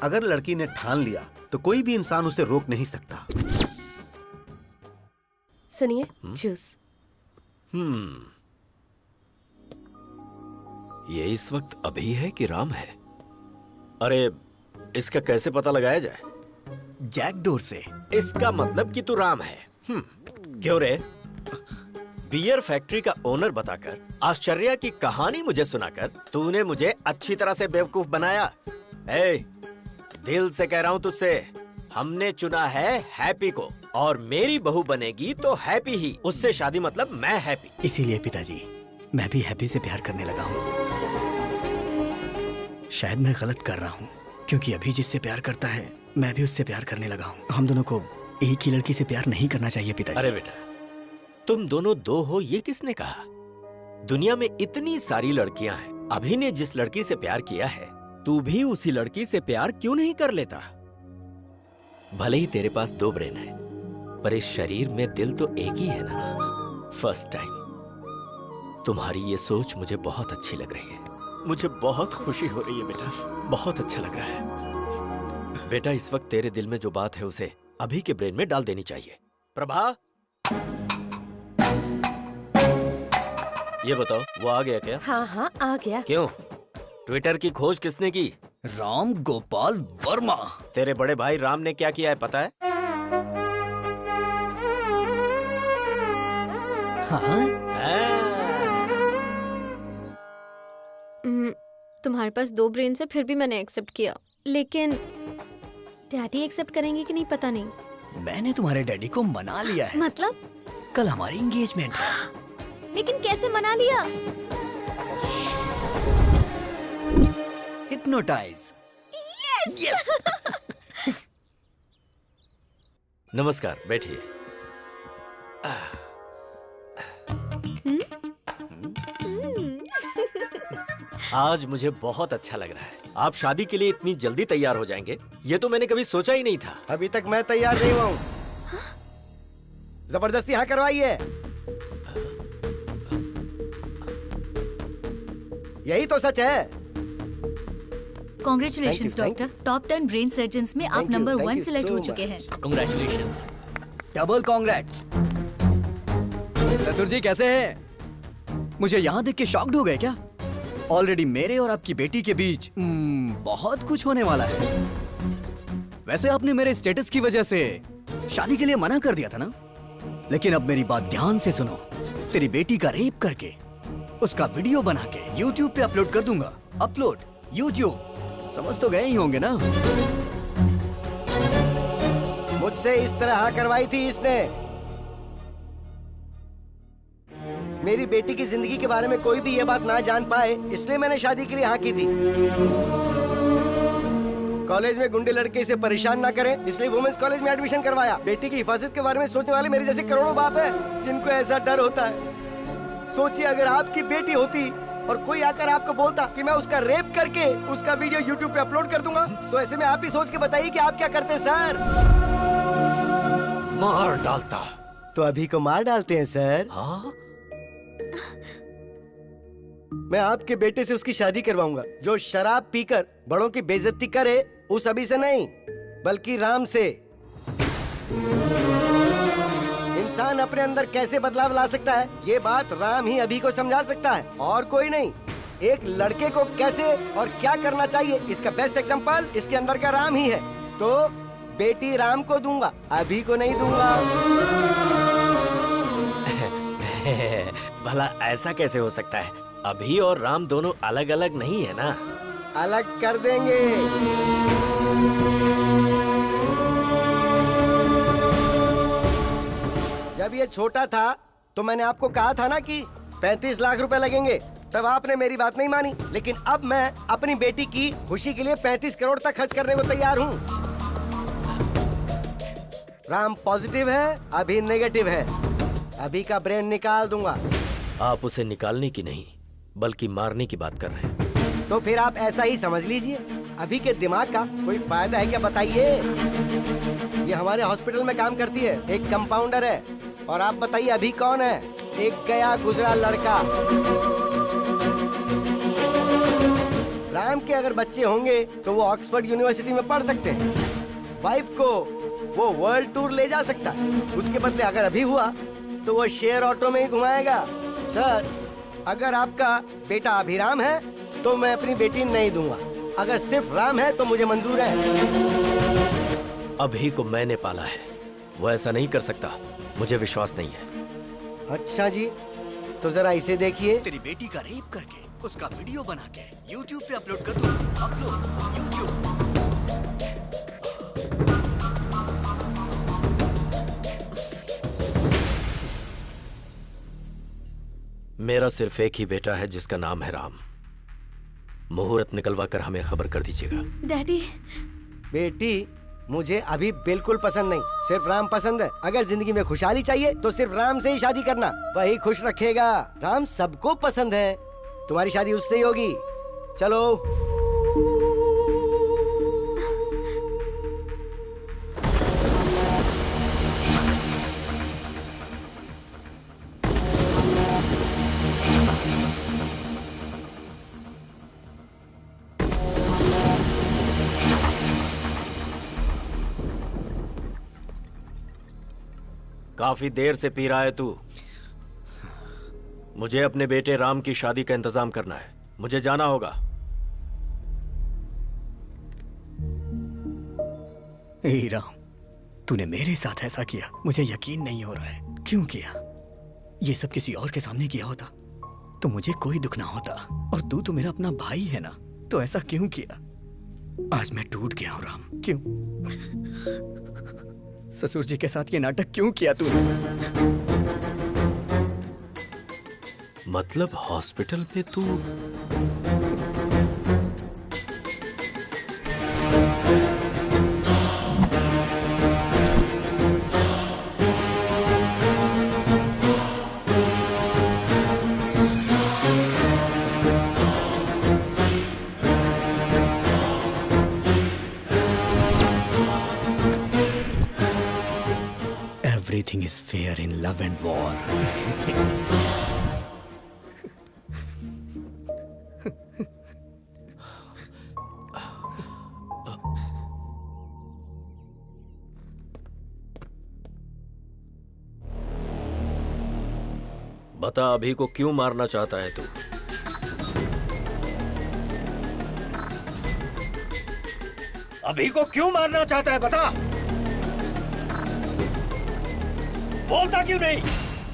S9: अगर लड़की ने ठान लिया तो कोई भी इंसान उसे रोक नहीं सकता।
S12: सुनिए, जूस।
S3: ये इस वक्त अभी है कि राम है? अरे, इसका कैसे पता लगाया जाए?
S13: जैकडोर से।
S3: इसका मतलब कि तू राम है। क्यों रे? बियर फैक्ट्री का ओनर बताकर, आश्चर्य की कहानी मुझे सुनाकर तूने मुझे अच्छी तरह से बेवकूफ बनाया। ए, दिल से कह रहा हूँ तुझसे, हमने चुना है हैप्पी को, और मेरी बहू बनेगी तो हैप्पी ही। उससे शादी मतलब मैं हैप्पी।
S13: इसीलिए पिताजी, मैं भी हैप्पी से प्यार करने लगा हूँ। शायद मैं गलत कर रहा हूँ, क्योंकि अभी जिससे प्यार करता है मैं भी उससे प्यार करने लगा हूँ। हम दोनों को एक ही लड़की से प्यार नहीं करना चाहिए पिताजी।
S3: अरे बेटा, तुम दोनों दो हो ये किसने कहा? दुनिया में इतनी सारी लड़कियां हैं। अभी ने जिस लड़की से प्यार किया है, तू भी उसी लड़की से प्यार क्यों नहीं कर लेता? भले ही तेरे पास दो ब्रेन है, पर इस शरीर में दिल तो एक ही है ना। फर्स्ट टाइम तुम्हारी ये सोच मुझे बहुत अच्छी लग रही है। मुझे बहुत खुशी हो रही है बेटा, बहुत अच्छा लग रहा है। बेटा, इस वक्त तेरे दिल में जो बात है उसे अभी के ब्रेन में डाल देनी चाहिए। प्रभा, ये बताओ, वो आ गया क्या?
S12: हाँ हाँ, आ गया।
S3: क्यों? ट्विटर की खोज किसने की?
S13: राम गोपाल वर्मा।
S3: तेरे बड़े भाई राम ने क्या किया है पता है?
S13: हाँ?
S2: तुम्हारे पास 2 ब्रेन से फिर भी मैंने एक्सेप्ट किया, लेकिन डैडी एक्सेप्ट करेंगे कि नहीं पता नहीं।
S13: मैंने तुम्हारे डैडी को मना लिया है।
S2: मतलब?
S13: कल हमारी एंगेजमेंट है।
S2: लेकिन कैसे मना लिया?
S13: हिप्नोटाइज।
S2: यस।
S3: नमस्कार, बैठिए। आज मुझे बहुत अच्छा लग रहा है। आप शादी के लिए इतनी जल्दी तैयार हो जाएंगे, ये तो मैंने कभी सोचा ही नहीं था।
S6: अभी तक मैं तैयार नहीं हुआ हूँ। जबरदस्ती हाँ करवाइए। यही तो सच है।
S5: Congratulations doctor, top 10 brain surgeons में आप नंबर 1 सिलेक्ट हो चुके हैं।
S13: कांग्रेचुलेशंस। Double congrats. चतुर जी कैसे हैं? मुझे यहाँ देख के शॉक्ड हो गए क्या? ऑलरेडी मेरे और आपकी बेटी के बीच बहुत कुछ होने वाला है। वैसे आपने मेरे स्टेटस की वजह से शादी के लिए मना कर दिया था ना, लेकिन अब मेरी बात ध्यान से सुनो। तेरी बेटी का रेप करके उसका वीडियो बना के YouTube पे अपलोड कर दूंगा। अपलोड YouTube, समझ तो गए ही होंगे ना?
S6: मुझसे इस तरह हाँ करवाई थी इसने। मेरी बेटी की जिंदगी के बारे में कोई भी ये बात ना जान पाए, इसलिए मैंने शादी के लिए हाँ की थी। कॉलेज में गुंडे लड़के इसे परेशान ना करें, इसलिए वुमेन्स कॉलेज में एडमिशन करवाया। बेटी की हिफाजत के बारे में सोचने वाले मेरे जैसे करोड़ों बाप हैं, जिनको ऐसा डर होता है। सोचिए अगर आपकी बेटी होती और कोई आकर आपको बोलता कि मैं उसका रेप करके उसका वीडियो YouTube पे अपलोड कर दूंगा, तो ऐसे में आप ही सोच के बताइए कि आप क्या करते सर?
S3: मार डालता।
S6: तो अभी को मार डालते हैं सर?
S3: हाँ?
S6: मैं आपके बेटे से उसकी शादी करवाऊंगा, जो शराब पीकर बड़ों की बेइज्जती करे, उस अभी से नहीं बल्कि राम से। इंसान अपने अंदर कैसे बदलाव ला सकता है, ये बात राम ही अभी को समझा सकता है, और कोई नहीं। एक लड़के को कैसे और क्या करना चाहिए, इसका बेस्ट एग्जांपल इसके अंदर का राम ही है। तो बेटी राम को दूंगा, अभी को नहीं दूंगा।
S3: भला ऐसा कैसे हो सकता है? अभी और राम दोनों अलग अलग नहीं है ना?
S6: अलग कर देंगे। जब ये छोटा था तो मैंने आपको कहा था ना कि 35 लाख रुपए लगेंगे, तब आपने मेरी बात नहीं मानी। लेकिन अब मैं अपनी बेटी की खुशी के लिए 35 करोड़ तक खर्च करने को तैयार हूँ। राम पॉजिटिव है, अभी नेगेटिव है। अभी का ब्रेन निकाल दूंगा।
S3: आप उसे निकालने की नहीं बल्कि मारने की बात कर रहे हैं।
S6: तो फिर आप ऐसा ही समझ लीजिए। अभी के दिमाग का कोई फायदा है क्या बताइए? ये हमारे हॉस्पिटल में काम करती है, एक कंपाउंडर है। और आप बताइए अभी कौन है? एक गया गुजरा लड़का। राम के अगर बच्चे होंगे तो वो ऑक्सफोर्ड यूनिवर्सिटी में पढ़ सकते हैं। वाइफ को वो वर्ल्ड टूर ले जा सकता है। उसके बदले अगर अभी हुआ तो वो शेयर ऑटो में ही घुमाएगा। सर, अगर आपका बेटा अभिराम है तो मैं अपनी बेटी नहीं दूंगा। अगर सिर्फ राम है तो मुझे मंजूर है।
S3: अभी को मैंने पाला है, वो ऐसा नहीं कर सकता। मुझे विश्वास नहीं है।
S6: अच्छा जी, तो जरा इसे देखिए।
S13: तेरी बेटी का रेप करके उसका वीडियो बना के YouTube पे अपलोड कर दूंगा। Upload YouTube।
S3: मेरा सिर्फ एक ही बेटा है जिसका नाम है राम। मुहूर्त निकलवा कर हमें खबर कर दीजिएगा।
S2: डैडी।
S6: बेटी मुझे अभी बिल्कुल पसंद नहीं, सिर्फ राम पसंद है। अगर जिंदगी में खुशहाली चाहिए तो सिर्फ राम से ही शादी करना, वही खुश रखेगा। राम सबको पसंद है, तुम्हारी शादी उससे ही होगी। चलो।
S3: काफी देर से पी रहा है तू। मुझे अपने बेटे राम की शादी का इंतजाम करना है। मुझे जाना होगा।
S13: हे राम, तूने मेरे साथ ऐसा किया, मुझे यकीन नहीं हो रहा है। क्यों किया? ये सब किसी और के सामने किया होता तो मुझे कोई दुख ना होता। और तू तो मेरा अपना भाई है ना, तो ऐसा क्यों किया? आज मैं टूट गया हूं राम। क्यों? ससुर जी के साथ ये नाटक क्यों किया तूने?
S3: मतलब हॉस्पिटल में तू
S1: Everything is fair in love and war.
S3: बता अभी को क्यों मारना चाहता है तू?
S1: अभी को क्यों मारना चाहता है बता। बोलता क्यों नहीं?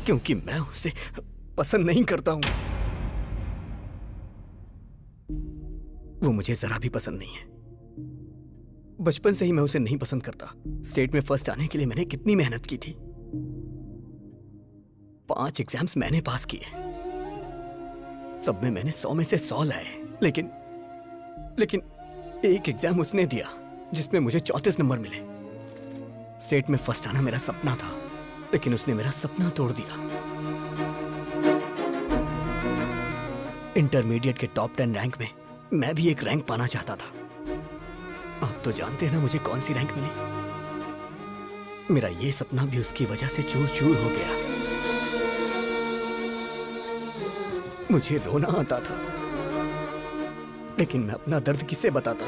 S13: क्योंकि मैं उसे पसंद नहीं करता हूं। वो मुझे जरा भी पसंद नहीं है। बचपन से ही मैं उसे नहीं पसंद करता। स्टेट में फर्स्ट आने के लिए मैंने कितनी मेहनत की थी। 5 एग्जाम्स मैंने पास किए, सब में मैंने 100 में से 100 लाए। लेकिन एक एग्जाम उसने दिया जिसमें मुझे 34 नंबर मिले। स्टेट में फर्स्ट आना मेरा सपना था, लेकिन उसने मेरा सपना तोड़ दिया। इंटरमीडिएट के टॉप 10 रैंक में मैं भी एक रैंक पाना चाहता था। आप तो जानते हैं ना मुझे कौन सी रैंक मिली। मेरा ये सपना भी उसकी वजह से चूर चूर हो गया। मुझे रोना आता था, लेकिन मैं अपना दर्द किसे बताता?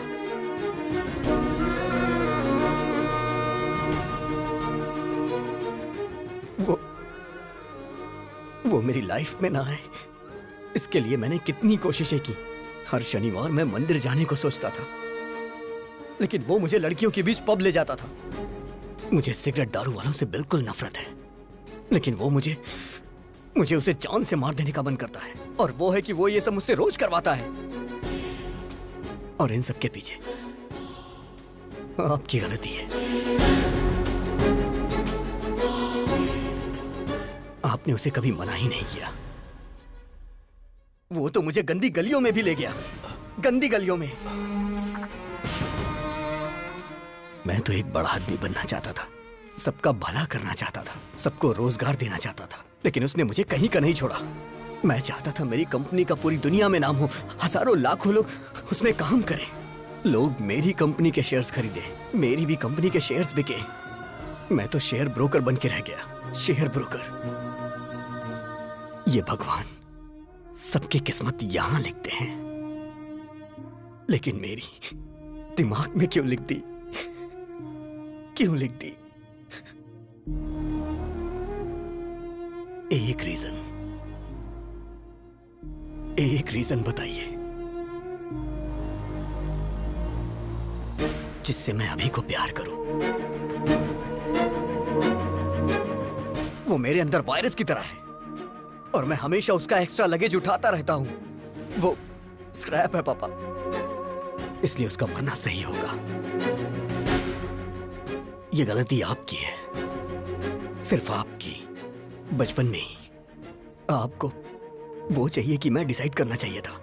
S13: वो मेरी लाइफ में ना आए, इसके लिए मैंने कितनी कोशिशें की। हर शनिवार मैं मंदिर जाने को सोचता था, लेकिन वो मुझे लड़कियों के बीच पब ले जाता था। मुझे सिगरेट दारू वालों से बिल्कुल नफरत है, लेकिन वो मुझे उसे जान से मार देने का मन करता है। और वो है कि वो ये सब मुझसे रोज करवाता है। और इन सब के पीछे आपकी गलती है। आपने उसे कभी मना ही नहीं किया। वो तो मुझे गंदी गलियों में भी ले गया, गंदी गलियों में। मैं तो एक बड़ा आदमी बनना चाहता था, सबका भला करना चाहता था, सबको रोजगार देना चाहता था, लेकिन उसने मुझे कहीं का नहीं छोड़ा। मैं चाहता था मेरी कंपनी का पूरी दुनिया में नाम हो, हजारों लाखों लोग उसमें काम करें। लोग मेरी कंपनी के शेयर्स खरीदे, मेरी भी कंपनी के शेयर्स बिके। मैं तो शेयर ब्रोकर बन के रह गया, शेयर ब्रोकर। ये भगवान सबकी किस्मत यहां लिखते हैं, लेकिन मेरी दिमाग में क्यों लिख दी? क्यों लिख दी? एक रीजन बताइए जिससे मैं अभी को प्यार करूं। वो मेरे अंदर वायरस की तरह है और मैं हमेशा उसका एक्स्ट्रा लगेज उठाता रहता हूं। वो स्क्रैप है पापा, इसलिए उसका मरना सही होगा। ये गलती आपकी है, सिर्फ आपकी। बचपन में ही आपको वो चाहिए कि मैं डिसाइड करना चाहिए था।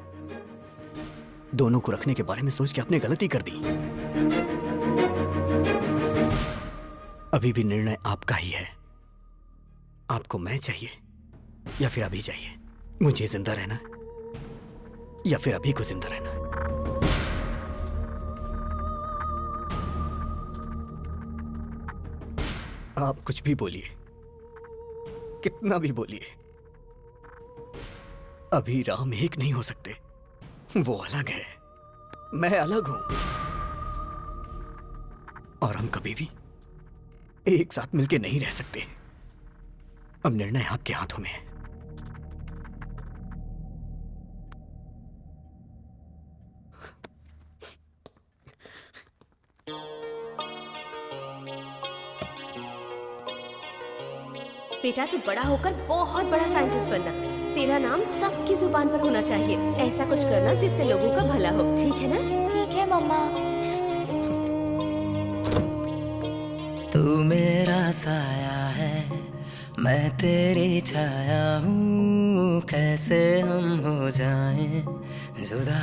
S13: दोनों को रखने के बारे में सोच के आपने गलती कर दी। अभी भी निर्णय आपका ही है। आपको मैं चाहिए या फिर अभी चाहिए? मुझे जिंदा रहना या फिर अभी को जिंदा रहना? आप कुछ भी बोलिए, कितना भी बोलिए, अभी राम एक नहीं हो सकते। वो अलग है, मैं अलग हूं, और हम कभी भी एक साथ मिलके नहीं रह सकते। अब निर्णय आपके हाथों में है।
S14: बेटा तू बड़ा होकर बहुत बड़ा साइंटिस्ट बनना,
S12: तेरा नाम सबकी जुबान पर होना चाहिए। ऐसा कुछ करना जिससे लोगों का भला हो, ठीक है ना?
S15: ठीक है मम्मा।
S17: तू मेरा साया है, मैं तेरी छाया हूँ, कैसे हम हो जाएं जुदा।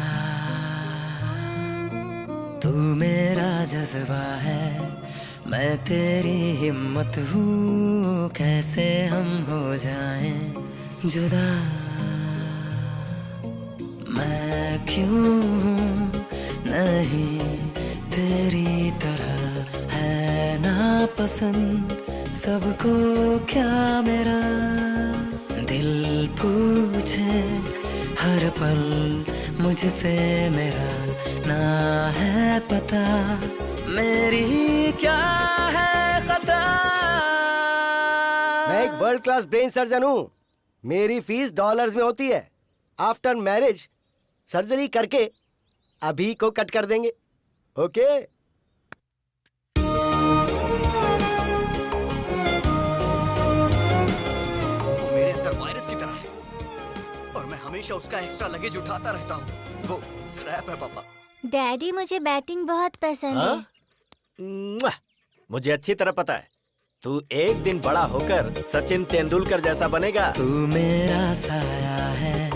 S17: तू मेरा जज्बा है, मैं तेरी हिम्मत हूँ, कैसे हम हो जाएं जुदा। मैं क्यों हूँ नहीं तेरी तरह, है ना पसंद सबको क्या मेरा। दिल पूछे हर पल मुझसे मेरा, ना है पता मेरी क्या है खता।
S6: मैं एक वर्ल्ड क्लास ब्रेन सर्जन हूँ। मेरी फीस डॉलर्स में होती है। आफ्टर मैरिज सर्जरी करके अभी को कट कर देंगे। ओके?
S13: वो मेरे अंदर वायरस की तरह है और मैं हमेशा उसका एक्स्ट्रा लगेज उठाता रहता हूँ। वो स्क्रैप है पापा।
S15: डैडी मुझे बैटिंग बहुत पसंद है।
S3: मुआ! मुझे अच्छी तरह पता है तू एक दिन बड़ा होकर सचिन तेंदुलकर जैसा बनेगा।
S17: तू मेरा साया है,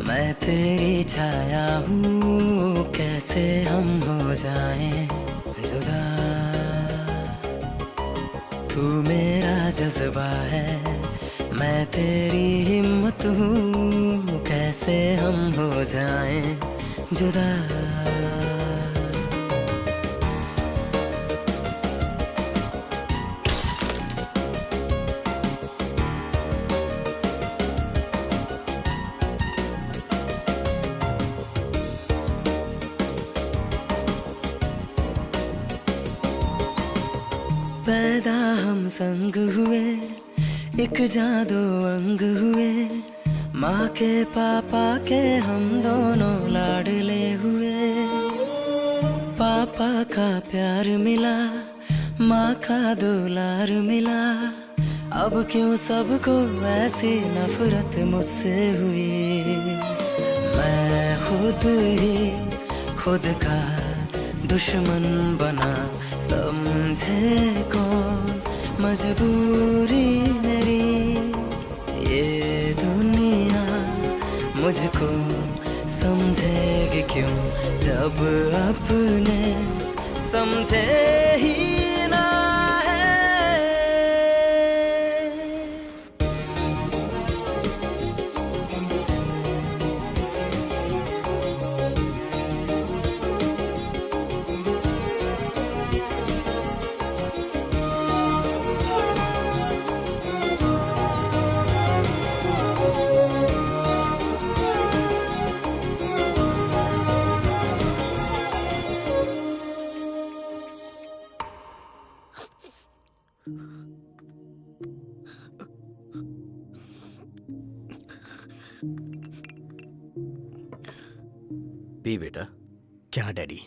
S17: मैं तेरी छाया हूँ, कैसे हम हो जाएं जुदा। तू मेरा जज्बा है, मैं तेरी हिम्मत हूँ, कैसे हम हो जाएं जुदा। पैदा हम संग हुए, एक जादू अंग हुए, माँ के पापा के हम दोनों लाडले हुए। पापा का प्यार मिला, माँ का दुलार मिला, अब क्यों सबको ऐसी नफरत मुझसे हुई। मैं खुद ही खुद का दुश्मन बना, समझे कौन मजबूरी मेरी। ये दुनिया मुझको समझेगी क्यों, जब अपने समझे ही ना है।
S3: पी बेटा।
S1: क्या डैडी,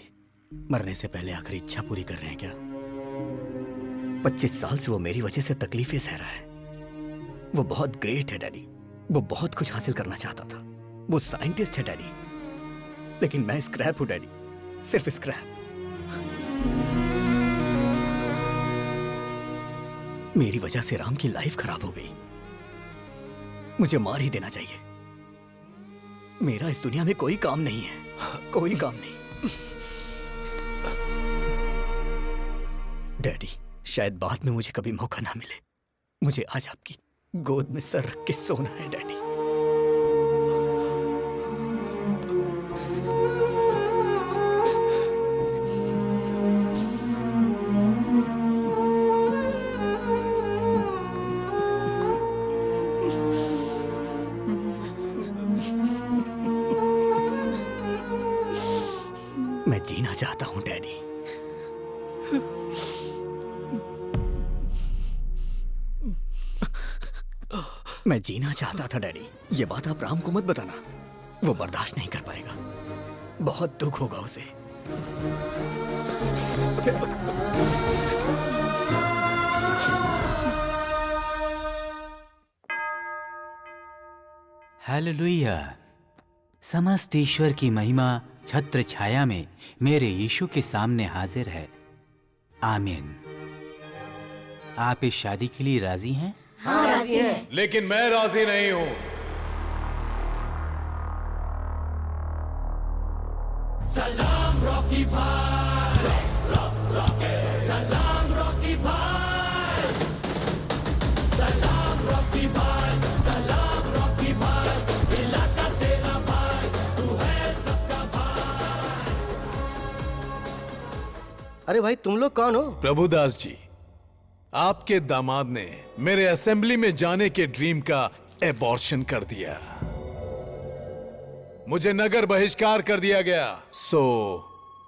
S1: मरने से पहले आखिरी इच्छा पूरी कर रहे हैं क्या? 25 साल से वो मेरी वजह से तकलीफें सह रहा है। वो बहुत ग्रेट है डैडी, वो बहुत कुछ हासिल करना चाहता था, वो साइंटिस्ट है डैडी, लेकिन मैं स्क्रैप हूं डैडी, सिर्फ स्क्रैप। मेरी वजह से राम की लाइफ खराब हो गई। मुझे मार ही देना चाहिए। मेरा इस दुनिया में कोई काम नहीं है, कोई काम नहीं। डैडी, शायद बाद में मुझे कभी मौका ना मिले। मुझे आज आपकी गोद में सर रख के सोना है डैडी। मैं जीना चाहता हूं डैडी। मैं जीना चाहता था डैडी। ये बात आप राम को मत बताना, वो बर्दाश्त नहीं कर पाएगा, बहुत दुख होगा उसे।
S8: हालेलुया। समस्त ईश्वर की महिमा छत्र छाया में मेरे यीशु के सामने हाजिर है। आमीन। आप इस शादी के लिए राजी हैं?
S5: हाँ, राजी हैं।
S10: लेकिन मैं राजी नहीं हूं।
S11: सलाम रॉकी भाई, सलाम रॉकी भाई, सलाम रॉकी भाई, सलाम रॉकी भाई, इलाका तेरा भाई, तू है सबका भाई।
S6: अरे भाई तुम लोग कौन हो?
S10: प्रभुदास जी, आपके दामाद ने मेरे असेंबली में जाने के ड्रीम का एबॉर्शन कर दिया। मुझे नगर बहिष्कार कर दिया गया। सो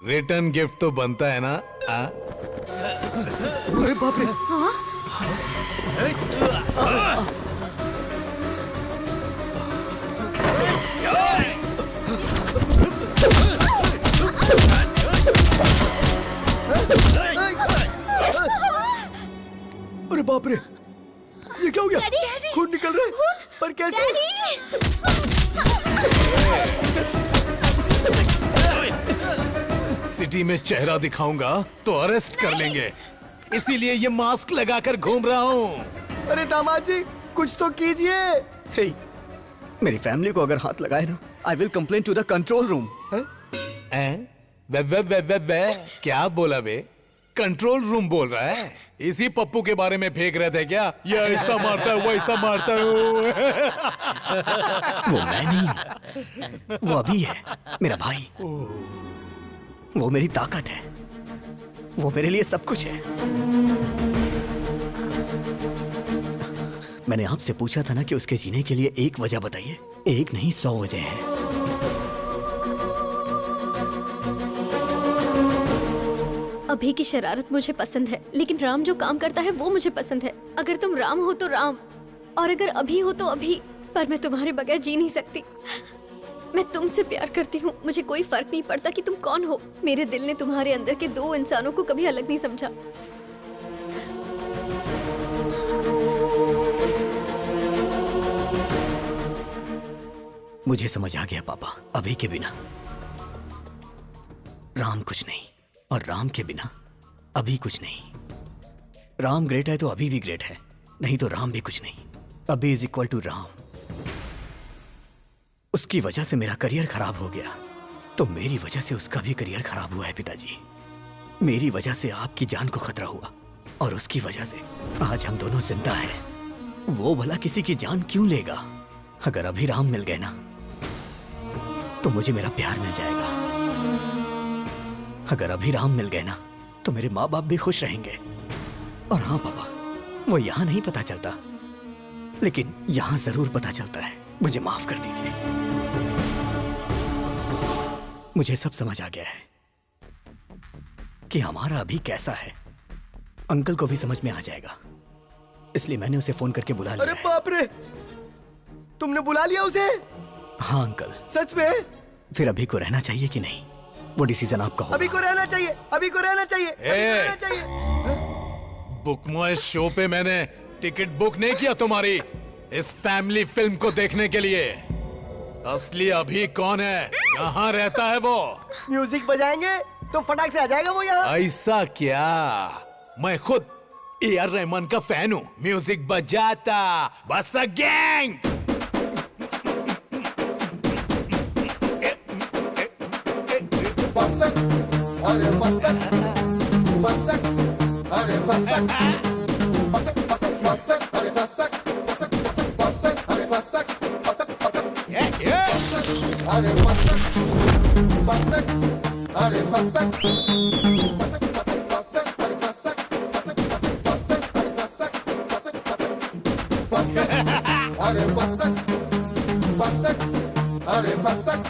S10: रिटर्न गिफ्ट तो बनता है ना?
S6: अरे बाप रे!
S13: अरे बाप रे, ये क्या हो गया? खून निकल रहा है। पर कैसे?
S10: सिटी में चेहरा दिखाऊंगा तो अरेस्ट कर लेंगे, इसीलिए ये मास्क लगाकर घूम रहा हूँ।
S13: अरे दामाद जी, कुछ तो कीजिए। हे, मेरी फैमिली को अगर हाथ लगाए ना, I will complain to the control room.
S10: वे क्या बोला बे? कंट्रोल रूम बोल रहा है? इसी पप्पू के बारे में फेंक रहे थे क्या? ये ऐसा मारता है, वैसा मारता है।
S13: वो मैं नहीं, वो अभी है, मेरा भाई। वो मेरी ताकत है, वो मेरे लिए सब कुछ है। मैंने आपसे पूछा था ना कि उसके जीने के लिए एक वजह बताइए। एक नहीं, 100 वजह है।
S2: अभी की शरारत मुझे पसंद है, लेकिन राम जो काम करता है वो मुझे पसंद है। अगर तुम राम हो तो राम, और अगर अभी हो तो अभी। पर मैं तुम्हारे बगैर जी नहीं सकती। मैं तुमसे प्यार करती हूँ। मुझे कोई फर्क नहीं पड़ता कि तुम कौन हो। मेरे दिल ने तुम्हारे अंदर के 2 इंसानों को कभी अलग नहीं समझा।
S13: मुझे समझ आ गया पापा, अभी के बिना राम कुछ नहीं, और राम के बिना अभी कुछ नहीं। राम ग्रेट है तो अभी भी ग्रेट है, नहीं तो राम भी कुछ नहीं। अभी इज इक्वल टू राम। उसकी वजह से मेरा करियर खराब हो गया, तो मेरी वजह से उसका भी करियर खराब हुआ है पिताजी। मेरी वजह से आपकी जान को खतरा हुआ, और उसकी वजह से आज हम दोनों जिंदा हैं। वो भला किसी की जान क्यों लेगा? अगर अभी राम मिल गए ना, तो मुझे मेरा प्यार मिल जाएगा। अगर अभी राम मिल गए ना, तो मेरे माँ बाप भी खुश रहेंगे। और हाँ पापा, वो यहाँ नहीं पता चलता, लेकिन यहाँ जरूर पता चलता है। मुझे माफ कर दीजिए। मुझे सब समझ आ गया है कि हमारा अभी कैसा है। अंकल को भी समझ में आ जाएगा, इसलिए मैंने उसे फोन करके बुला लिया।
S6: अरे बाप रे, तुमने बुला लिया उसे?
S13: हाँ अंकल।
S6: सच में?
S13: फिर अभी को रहना चाहिए कि नहीं, वो डिसीजन आपका होगा।
S6: अभी को रहना चाहिए, अभी को रहना चाहिए, अभी को रहना चाहिए।
S10: बुक माय शो पे मैंने टिकट बुक नहीं किया तुम्हारी इस फैमिली फिल्म को देखने के लिए। असली अभी कौन है? कहाँ रहता है वो?
S6: म्यूजिक बजाएंगे तो फटाक से आ जाएगा वो यहाँ।
S10: ऐसा क्या? मैं खुद AR रहमान का फैन हूँ। म्यूजिक बजाता बस गैंग।
S11: अरे फसक, फसक, अरे फसक, फसक, फसक, फसक, अरे फसक, फसक, फसक, फसक, अरे फसक, फसक, फसक, अरे फसक, फसक, अरे फसक, फसक, फसक, फसक, अरे फसक, फसक, फसक, फसक, अरे फसक, फसक, फसक, फसक, अरे फसक, फसक, अरे Phasak.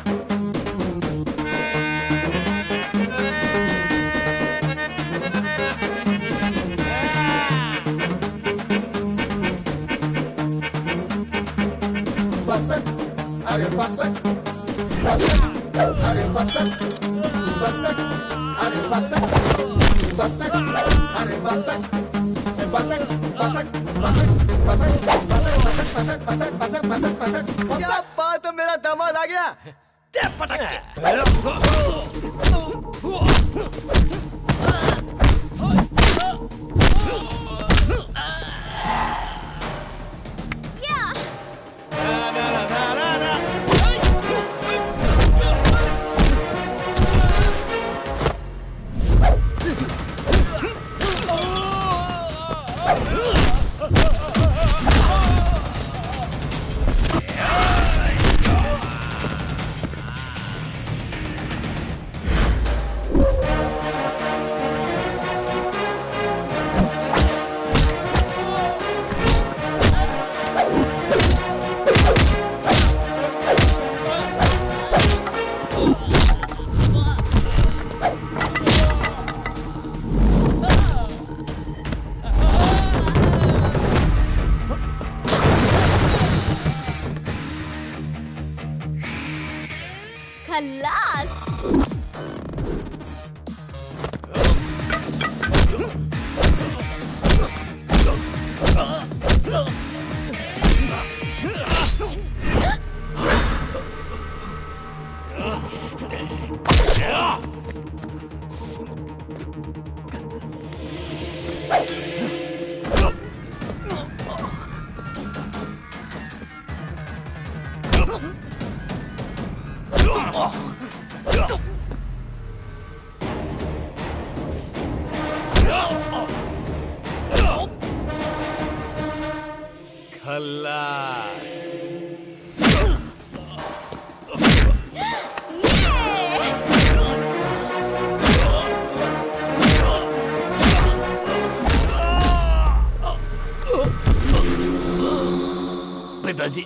S11: Fassak, are fassak, fassak, are fassak, fassak, are fassak, fassak, are fassak, fassak, fassak, fassak, fassak, fassak, fassak,
S6: क्या बात है, मेरा दामाद आ गया।
S2: खल्लास।
S10: खल्लास।
S11: पिताजी